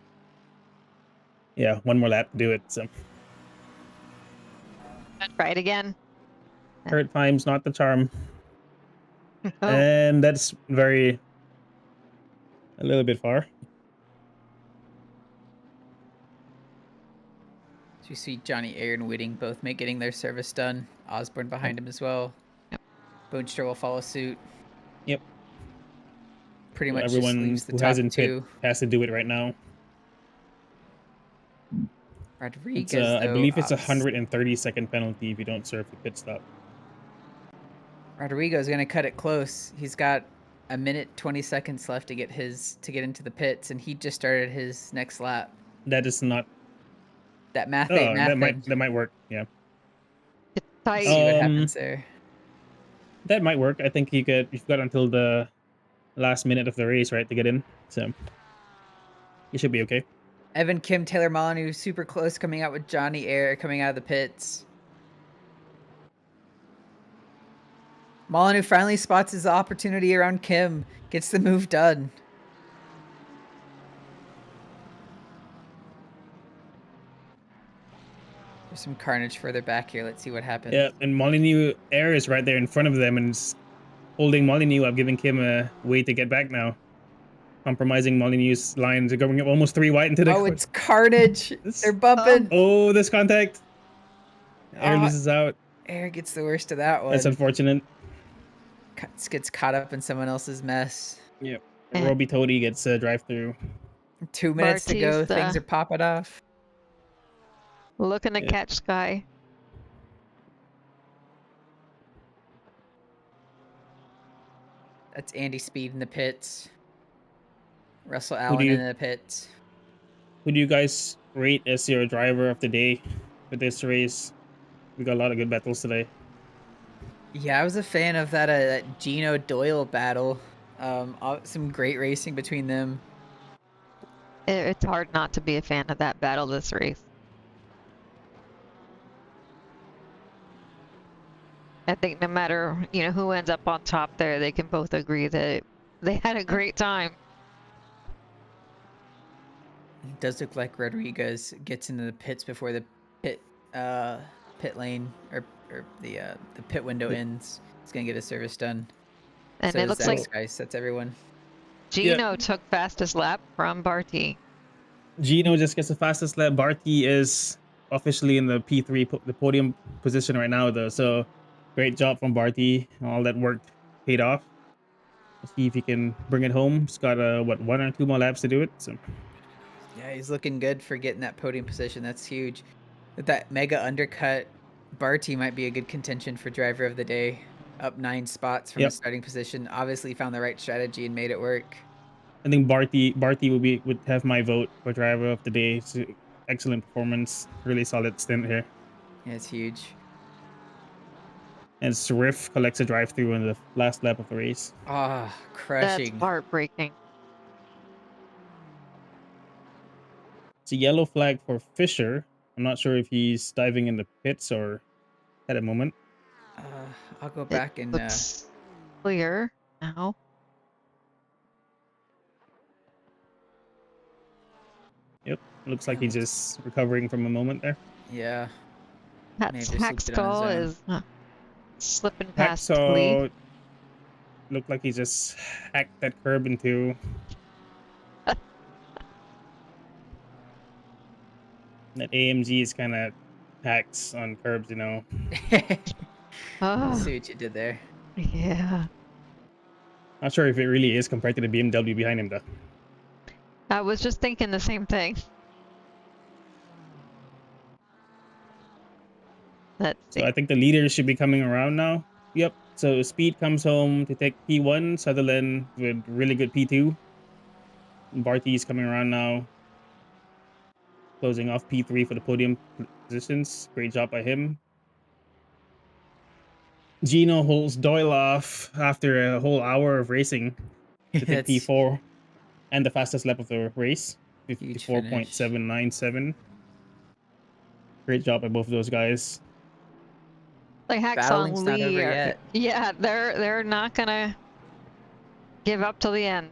Speaker 3: one more lap to do it. So
Speaker 2: Try it again.
Speaker 3: third time's not the charm.
Speaker 2: Oh.
Speaker 3: And that's a little bit far.
Speaker 1: So you see Johnny Ayer and Whitting both getting their service done. Osborne behind him as well.
Speaker 2: Yep.
Speaker 1: Boonstra will follow suit.
Speaker 3: Yep.
Speaker 1: Pretty much
Speaker 3: everyone
Speaker 1: just leaves the
Speaker 3: who
Speaker 1: top
Speaker 3: hasn't
Speaker 1: two.
Speaker 3: pit has to do it right now.
Speaker 1: Rodriguez,
Speaker 3: I
Speaker 1: though,
Speaker 3: believe it's a 130-second penalty if you don't serve the pit stop.
Speaker 1: Rodrigo's going to cut it close. He's got a minute 20 seconds left to get into the pits, and he just started his next lap.
Speaker 3: That is not.
Speaker 1: That math
Speaker 3: Oh,
Speaker 1: ain't mathin'.
Speaker 3: that might work. Yeah.
Speaker 2: It's tight.
Speaker 1: See what happens there.
Speaker 3: That might work. I think you've got until the last minute of the race, right, to get in. So you should be okay.
Speaker 1: Evan, Kim, Taylor Molyneux, super close, coming out with Johnny Air coming out of the pits. Molyneux finally spots his opportunity around Kim, gets the move done. There's some carnage further back here. Let's see what happens.
Speaker 3: Yeah, and Molyneux Air is right there in front of them and is holding Molyneux up, giving Kim a way to get back now. Compromising Molyneux's lines. They're going up almost 3 wide into the
Speaker 1: Oh, it's carnage. They're bumping.
Speaker 3: Oh, this contact. Air loses out.
Speaker 1: Air gets the worst of that one.
Speaker 3: That's unfortunate.
Speaker 1: Gets caught up in someone else's mess.
Speaker 3: Yep. Robbie Toady gets a drive through.
Speaker 1: 2 minutes to go.
Speaker 2: Bartista.
Speaker 1: Things are popping off.
Speaker 2: Looking to catch Sky.
Speaker 1: That's Andy Speed in the pits. Russell Allen in the pits.
Speaker 3: Who do you guys rate as your driver of the day for this race? We got a lot of good battles today.
Speaker 1: Yeah, I was a fan of that Gino Doyle battle. Some great racing between them.
Speaker 2: It's hard not to be a fan of that battle this race. I think no matter, who ends up on top there, they can both agree that they had a great time.
Speaker 1: It does look like Rodriguez gets into the pits before the pit lane or the pit window ends. He's gonna get his service done.
Speaker 2: And
Speaker 1: so
Speaker 2: it looks like
Speaker 1: guys, that's everyone.
Speaker 2: Gino took fastest lap from Barty.
Speaker 3: Gino just gets the fastest lap. Barty is officially in the P3, the podium position right now, though. So great job from Barty. All that work paid off. Let's see if he can bring it home. He's got 1 or 2 more laps to do it. So
Speaker 1: yeah, he's looking good for getting that podium position. That's huge. With that mega undercut, Barty might be a good contention for driver of the day. Up 9 spots from the starting position. Obviously found the right strategy and made it work.
Speaker 3: I think Barty would have my vote for driver of the day. It's excellent performance, really solid stint here.
Speaker 1: Yeah, it's huge.
Speaker 3: And Swift collects a drive through in the last lap of the race.
Speaker 1: Ah, crushing.
Speaker 2: That's heartbreaking.
Speaker 3: It's a yellow flag for Fisher. I'm not sure if he's diving in the pits or at a moment.
Speaker 1: I'll go back and
Speaker 2: looks clear now.
Speaker 3: Yep, looks like he's just recovering from a moment there.
Speaker 1: Yeah.
Speaker 2: That's Hackstall is slipping past Lee.
Speaker 3: Hacksaw looked like he just hacked that curb into. That AMG is kind of hacks on curbs,
Speaker 2: Oh,
Speaker 1: I see what you did there.
Speaker 2: Yeah.
Speaker 3: Not sure if it really is compared to the BMW behind him, though.
Speaker 2: I was just thinking the same thing. Let's see.
Speaker 3: So I think the leaders should be coming around now. Yep. So Speed comes home to take P1. Sutherland with really good P2. Barty's coming around now. Closing off P3 for the podium positions. Great job by him. Gino holds Doyle off after a whole hour of racing to take P4 and the fastest lap of the race. 54.797. Great job by both of those guys.
Speaker 2: Like Hacksaw and Lee yeah, they're not gonna give up till the end.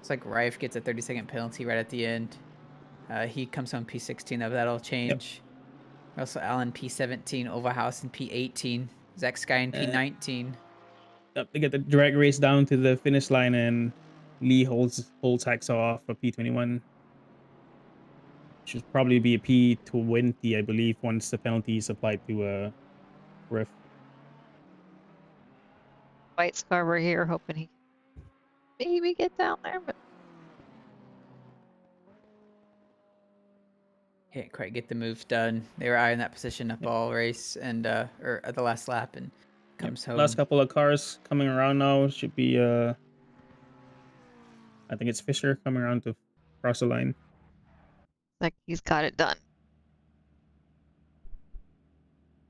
Speaker 1: It's like Rife gets a 30-second penalty right at the end. He comes home P16. That'll change. Yep. Russell Allen P17, Overhausen P18, Zach Sky in P19.
Speaker 3: Yep, they get the drag race down to the finish line, and Lee holds Hacksaw off for P21. Should probably be a P20, I believe, once the penalty is applied to ref.
Speaker 2: White Scarborough here, hoping he maybe get down there, but
Speaker 1: Can't quite get the move done. They were eyeing that position up all race and or at the last lap and comes home.
Speaker 3: Last couple of cars coming around now should be I think it's Fisher coming around to cross the line.
Speaker 2: Like he's got it done.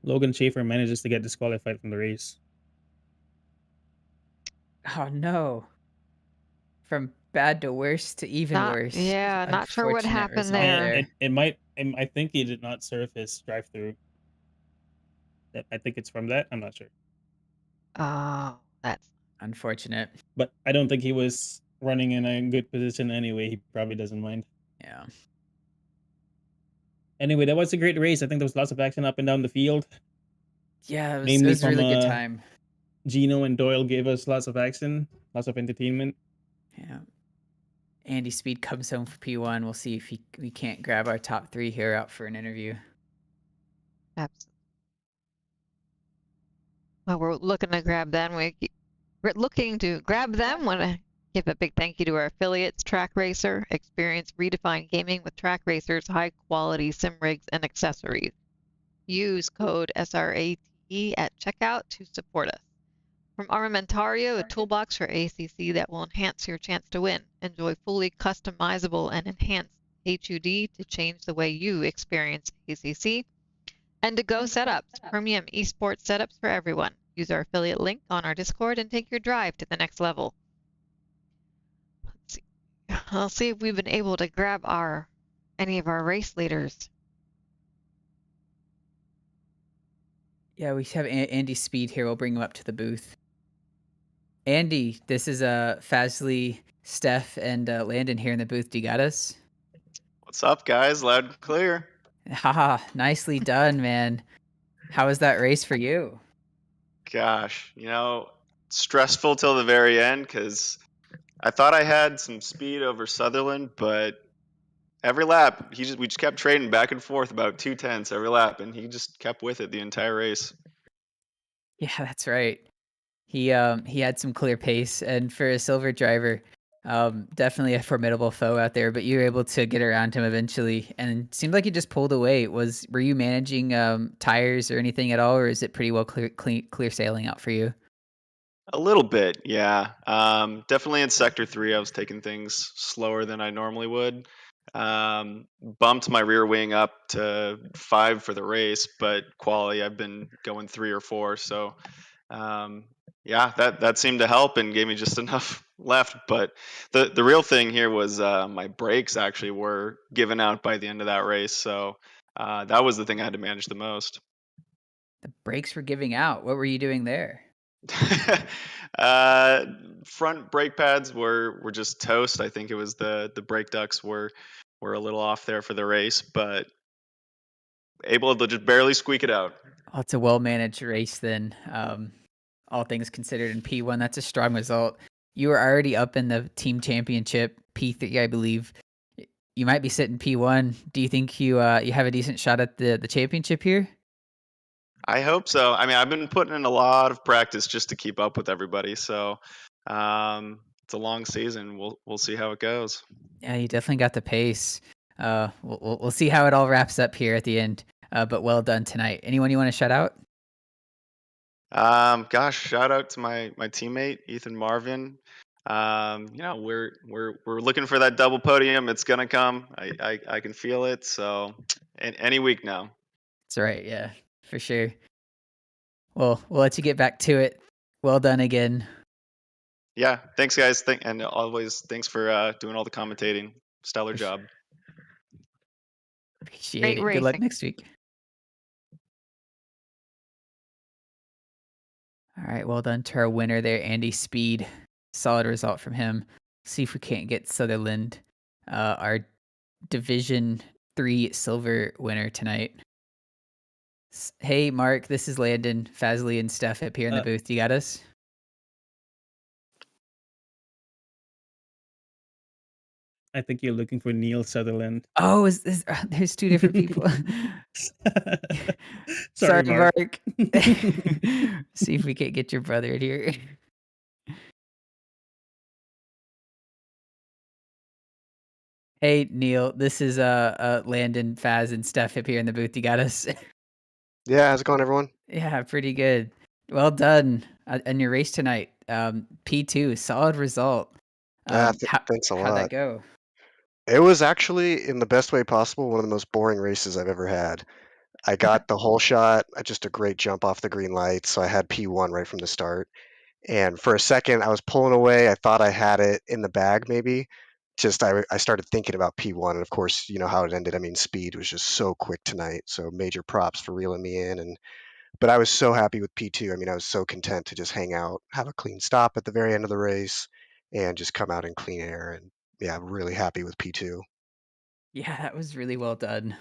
Speaker 3: Logan Schaefer manages to get disqualified from the race.
Speaker 1: Oh no. From bad to worse to even worse.
Speaker 2: Yeah, not sure what
Speaker 1: Unfortunate
Speaker 2: happened
Speaker 1: result
Speaker 2: there.
Speaker 3: It might. I think he did not serve his drive-through. I think it's from that. I'm not sure.
Speaker 2: Oh, that's
Speaker 1: Unfortunate.
Speaker 3: But I don't think he was running in a good position anyway. He probably doesn't mind.
Speaker 1: Yeah.
Speaker 3: Anyway, that was a great race. I think there was lots of action up and down the field.
Speaker 1: Yeah, it
Speaker 3: Namely
Speaker 1: was a really
Speaker 3: from,
Speaker 1: good time.
Speaker 3: Gino and Doyle gave us lots of action, lots of entertainment.
Speaker 1: Yeah. Andy Speed comes home for P1. We'll see if we can't grab our top 3 here out for an interview.
Speaker 2: absolutely. Well, we're looking to grab them. We're looking to grab them. Want to give a big thank you to our affiliates, Track Racer. Experience redefined gaming with Track Racer's high quality sim rigs and accessories. Use code SRATE at checkout to support us. From Armamentario, a toolbox for ACC that will enhance your chance to win. Enjoy fully customizable and enhanced HUD to change the way you experience ACC. And to Go Setups, premium esports setups for everyone. Use our affiliate link on our Discord and take your drive to the next level. Let's see. I'll see if we've been able to grab any of our race leaders.
Speaker 1: Yeah, we have Andy Speed here. We'll bring him up to the booth. Andy, this is Fazli, Steph, and Landon here in the booth. Do you got us?
Speaker 5: What's up, guys? Loud and clear.
Speaker 1: Haha, nicely done, man. How was that race for you?
Speaker 5: Gosh, stressful till the very end because I thought I had some speed over Sutherland, but every lap we just kept trading back and forth about 2/10 every lap, and he just kept with it the entire race.
Speaker 1: Yeah, that's right. He had some clear pace, and for a silver driver, definitely a formidable foe out there. But you were able to get around him eventually, and it seemed like he just pulled away. Were you managing tires or anything at all, or is it pretty well clear sailing out for you?
Speaker 5: A little bit, yeah. Definitely in Sector 3, I was taking things slower than I normally would. Bumped my rear wing up to 5 for the race, but quali, I've been going 3 or 4. So, yeah, that seemed to help and gave me just enough left. But the real thing here was my brakes actually were given out by the end of that race. So that was the thing I had to manage the most.
Speaker 1: The brakes were giving out. What were you doing there?
Speaker 5: Front brake pads were just toast. I think it was the brake ducts were a little off there for the race, but able to just barely squeak it out.
Speaker 1: Oh, it's a well-managed race then. All things considered in P1, that's a strong result. You were already up in the team championship, P3, I believe. You might be sitting P1. Do you think you have a decent shot at the championship here?
Speaker 5: I hope so. I mean, I've been putting in a lot of practice just to keep up with everybody. So it's a long season. We'll see how it goes.
Speaker 1: Yeah, you definitely got the pace. We'll see how it all wraps up here at the end. But well done tonight. Anyone you want to shout out?
Speaker 5: Gosh, shout out to my teammate Ethan Marvin. We're looking for that double podium. It's gonna come. I can feel it. So any week now.
Speaker 1: That's right. Yeah, for sure. Well, we'll let you get back to it. Well done again.
Speaker 5: Yeah, thanks, guys. And always thanks for doing all the commentating. Stellar job.
Speaker 1: Appreciate
Speaker 2: Great
Speaker 1: it. Good luck
Speaker 2: racing.
Speaker 1: next week. All right, well done to our winner there, Andy Speed. Solid result from him. See if we can't get Sutherland, our Division 3 silver winner tonight. Hey, Mark, this is Landon, Fazli, and Steph up here in the booth. You got us?
Speaker 3: I think you're looking for Neil Sutherland.
Speaker 1: Oh, there's 2 different people.
Speaker 3: Sorry, Mark.
Speaker 1: See if we can't get your brother in here. Hey Neil, this is Landon, Faz, and Steph up here in the booth. You got us.
Speaker 6: Yeah, how's it going, everyone?
Speaker 1: Yeah, pretty good. Well done on your race tonight. P2, solid result.
Speaker 6: Thanks a
Speaker 1: How'd that
Speaker 6: lot.
Speaker 1: go?
Speaker 6: It was actually, in the best way possible, one of the most boring races I've ever had. I got the whole shot, just a great jump off the green light, so I had P1 right from the start. And for a second, I was pulling away. I thought I had it in the bag, maybe. I started thinking about P1, and of course, you know how it ended. I mean, speed was just so quick tonight, so major props for reeling me in. But I was so happy with P2. I mean, I was so content to just hang out, have a clean stop at the very end of the race, and just come out in clean air. And yeah, I'm really happy with P2.
Speaker 1: Yeah, that was really well done.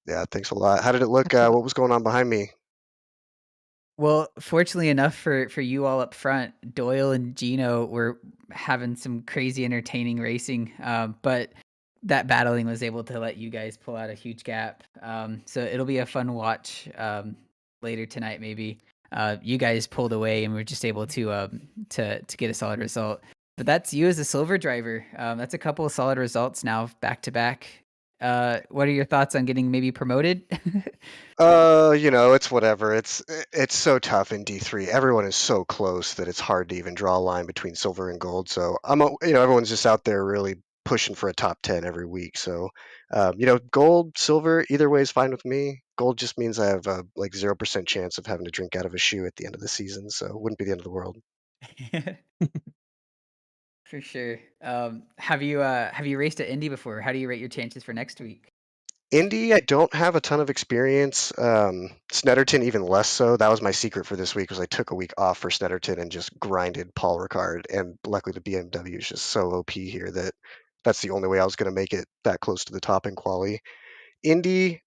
Speaker 6: Yeah, thanks a lot. How did it look? What was going on behind me?
Speaker 1: Well, fortunately enough for you all up front, Doyle and Gino were having some crazy entertaining racing, but that battling was able to let you guys pull out a huge gap. So it'll be a fun watch later tonight, maybe. You guys pulled away and we were just able to get a solid result. But that's you as a silver driver. That's a couple of solid results now back to back. What are your thoughts on getting maybe promoted?
Speaker 6: It's whatever. It's so tough in D3. Everyone is so close that it's hard to even draw a line between silver and gold. So everyone's just out there really pushing for a top 10 every week. So, gold, silver, either way is fine with me. Gold just means I have like 0% chance of having to drink out of a shoe at the end of the season. So it wouldn't be the end of the world.
Speaker 1: For sure. Have you raced at Indy before? How do you rate your chances for next week?
Speaker 6: Indy, I don't have a ton of experience. Snetterton, even less so. That was my secret for this week, was I took a week off for Snetterton and just grinded Paul Ricard. And luckily, the BMW is just so OP here that that's the only way I was going to make it that close to the top in quali. Indy,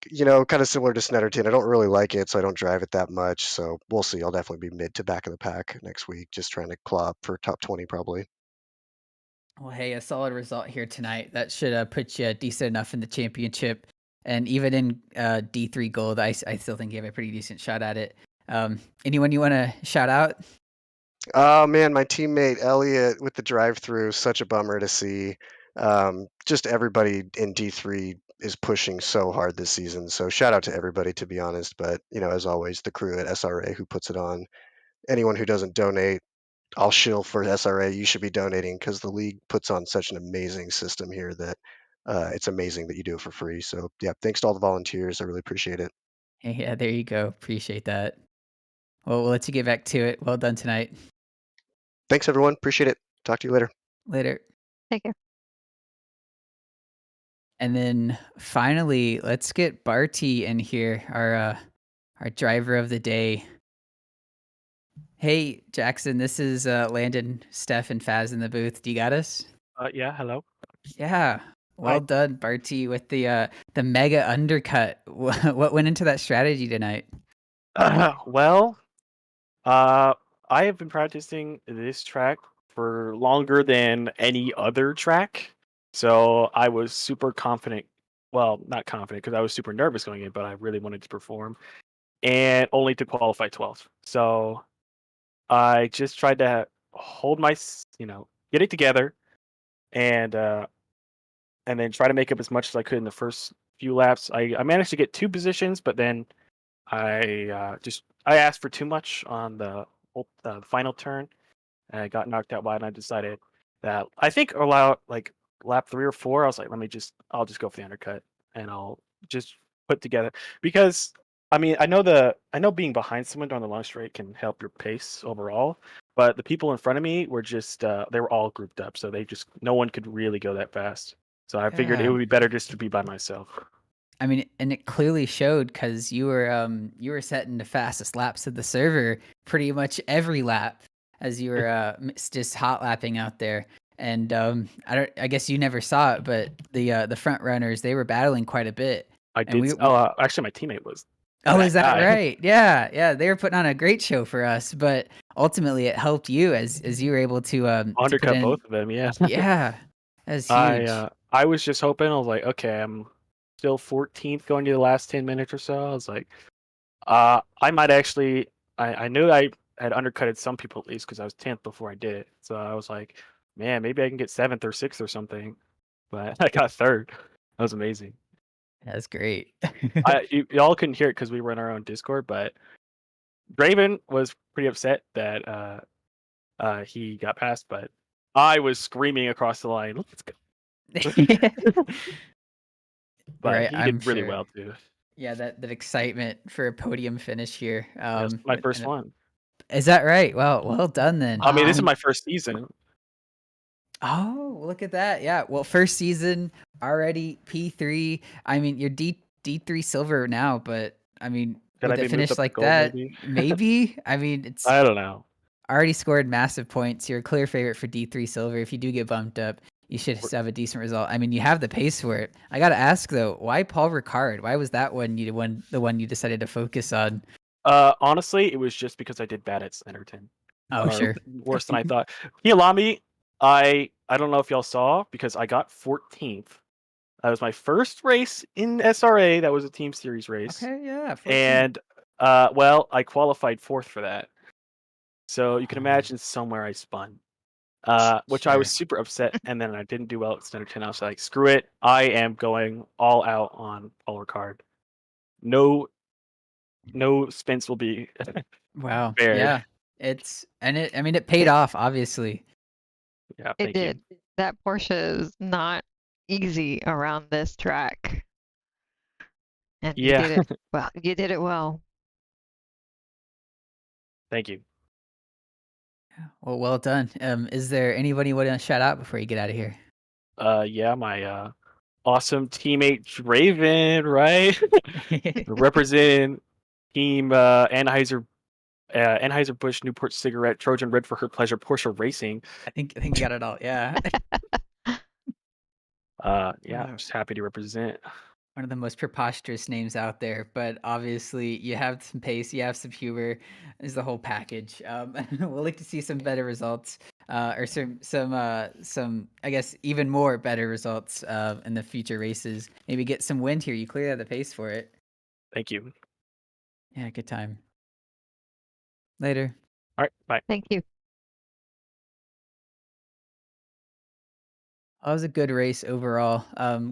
Speaker 6: kind of similar to Snetterton. I don't really like it, so I don't drive it that much. So we'll see. I'll definitely be mid to back of the pack next week, just trying to claw up for top 20 probably.
Speaker 1: Well, hey, a solid result here tonight. That should put you decent enough in the championship. And even in D3 Gold, I still think you have a pretty decent shot at it. Anyone you want to shout out?
Speaker 6: Oh man, my teammate Elliot with the drive-through, such a bummer to see. Just everybody in D3 is pushing so hard this season. So shout out to everybody, to be honest. But as always, the crew at SRA who puts it on. Anyone who doesn't donate, I'll shill for SRA. You should be donating because the league puts on such an amazing system here that it's amazing that you do it for free. So yeah, thanks to all the volunteers. I really appreciate it.
Speaker 1: Hey, yeah, there you go. Appreciate that. Well, we'll let you get back to it. Well done tonight.
Speaker 6: Thanks everyone. Appreciate it. Talk to you later.
Speaker 1: Later.
Speaker 2: Take care.
Speaker 1: And then finally, let's get Barty in here, our driver of the day. Hey, Jackson, this is Landon, Steph, and Faz in the booth. Do you got us?
Speaker 7: Yeah, hello.
Speaker 1: Yeah. Well done, Barty, with the mega undercut. What went into that strategy tonight?
Speaker 7: Well, I have been practicing this track for longer than any other track, so I was super confident. Well, not confident because I was super nervous going in, but I really wanted to perform, and only to qualify 12th. So I just tried to hold get it together, and then try to make up as much as I could in the first few laps. I managed to get 2 positions, but then I asked for too much on the final turn, and I got knocked out wide. And I decided that I think about like lap 3 or 4, I was like, I'll just go for the undercut, and I'll just put together because I mean I know being behind someone during the long straight can help your pace overall, but the people in front of me were just they were all grouped up, so no one could really go that fast. So I figured it would be better just to be by myself.
Speaker 1: I mean, and it clearly showed because you were setting the fastest laps of the server pretty much every lap as you were just hot lapping out there. And I guess you never saw it, but the front runners, they were battling quite a bit.
Speaker 7: I
Speaker 1: And
Speaker 7: did. Actually, my teammate was.
Speaker 1: Oh, is that
Speaker 7: guy.
Speaker 1: right? Yeah, they were putting on a great show for us, but ultimately it helped you as you were able to
Speaker 7: Undercut both of them. Yeah.
Speaker 1: Yeah, that's huge.
Speaker 7: I was just hoping. I was like, okay, I'm still 14th going to the last 10 minutes or so. I was like, I might actually. I knew I had undercutted some people at least because I was 10th before I did it. So I was like, man, maybe I can get 7th or 6th or something. But I got 3rd. That was amazing.
Speaker 1: That's great.
Speaker 7: Y'all couldn't hear it because we were in our own Discord, but Draven was pretty upset that he got passed, but I was screaming across the line, "Let's go!" But
Speaker 1: Right,
Speaker 7: he
Speaker 1: I'm
Speaker 7: did really
Speaker 1: sure.
Speaker 7: well too.
Speaker 1: Yeah, that excitement for a podium finish here.
Speaker 7: That was my first one.
Speaker 1: Is that right? Well done then.
Speaker 7: I mean, this is
Speaker 2: Wow.
Speaker 7: my first season.
Speaker 1: Oh, look at that. Yeah. Well, first season already P3. I mean, you're D3 silver now, but I mean,
Speaker 7: Could I
Speaker 1: with a
Speaker 7: be moved
Speaker 1: finish
Speaker 7: up to
Speaker 1: like
Speaker 7: gold,
Speaker 1: that,
Speaker 7: maybe?
Speaker 1: maybe. I mean, it's
Speaker 7: I don't know.
Speaker 1: already scored massive points. You're a clear favorite for D3 silver. If you do get bumped up, you should
Speaker 7: We're-
Speaker 1: have a decent result. I mean, you have the pace for it. I got to ask though, why Paul Ricard? Why was that the one you decided to focus on?
Speaker 7: Honestly, it was just because I did bad at Centerton.
Speaker 1: Oh, sure.
Speaker 7: Worse than I thought. Hilami, I don't know if y'all saw because I got 14th. That was my first race in SRA. That was a team series race.
Speaker 1: Okay, yeah. 14.
Speaker 7: And well, I qualified 4th for that. So you can imagine somewhere I spun. Which I was
Speaker 1: Sure.
Speaker 7: super upset, and then I didn't do well at Centerton. I was like, screw it. I am going all out on Paul Ricard. No spins will be
Speaker 1: Wow.
Speaker 7: spared.
Speaker 1: Yeah. I mean, it paid off, obviously.
Speaker 7: Yeah,
Speaker 2: It
Speaker 7: thank
Speaker 2: did.
Speaker 7: you.
Speaker 2: That Porsche is not easy around this track. And you
Speaker 7: Yeah.
Speaker 2: did it well. You did it well.
Speaker 7: Thank you.
Speaker 1: Well done. Is there anybody you want to shout out before you get out of here?
Speaker 7: Yeah, my awesome teammate Draven, right? Representing team Anheuser-Busch Newport Cigarette Trojan Red for her pleasure Porsche Racing.
Speaker 1: I think you got it all. Yeah.
Speaker 7: Yeah,
Speaker 1: Wow.
Speaker 7: I'm just happy to represent.
Speaker 1: One of the most preposterous names out there, but obviously you have some pace, you have some humor, is the whole package. We'll like to see some better results, or some I guess even more better results in the future races. Maybe get some wind here. You clearly have the pace for it.
Speaker 7: Thank you.
Speaker 1: Yeah, good time. Later.
Speaker 7: All right, bye.
Speaker 2: Thank you.
Speaker 1: That was a good race overall.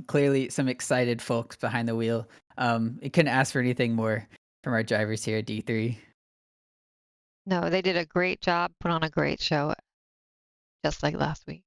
Speaker 1: Clearly some excited folks behind the wheel. It couldn't ask for anything more from our drivers here at D3.
Speaker 2: No, they did a great job, put on a great show, just like last week.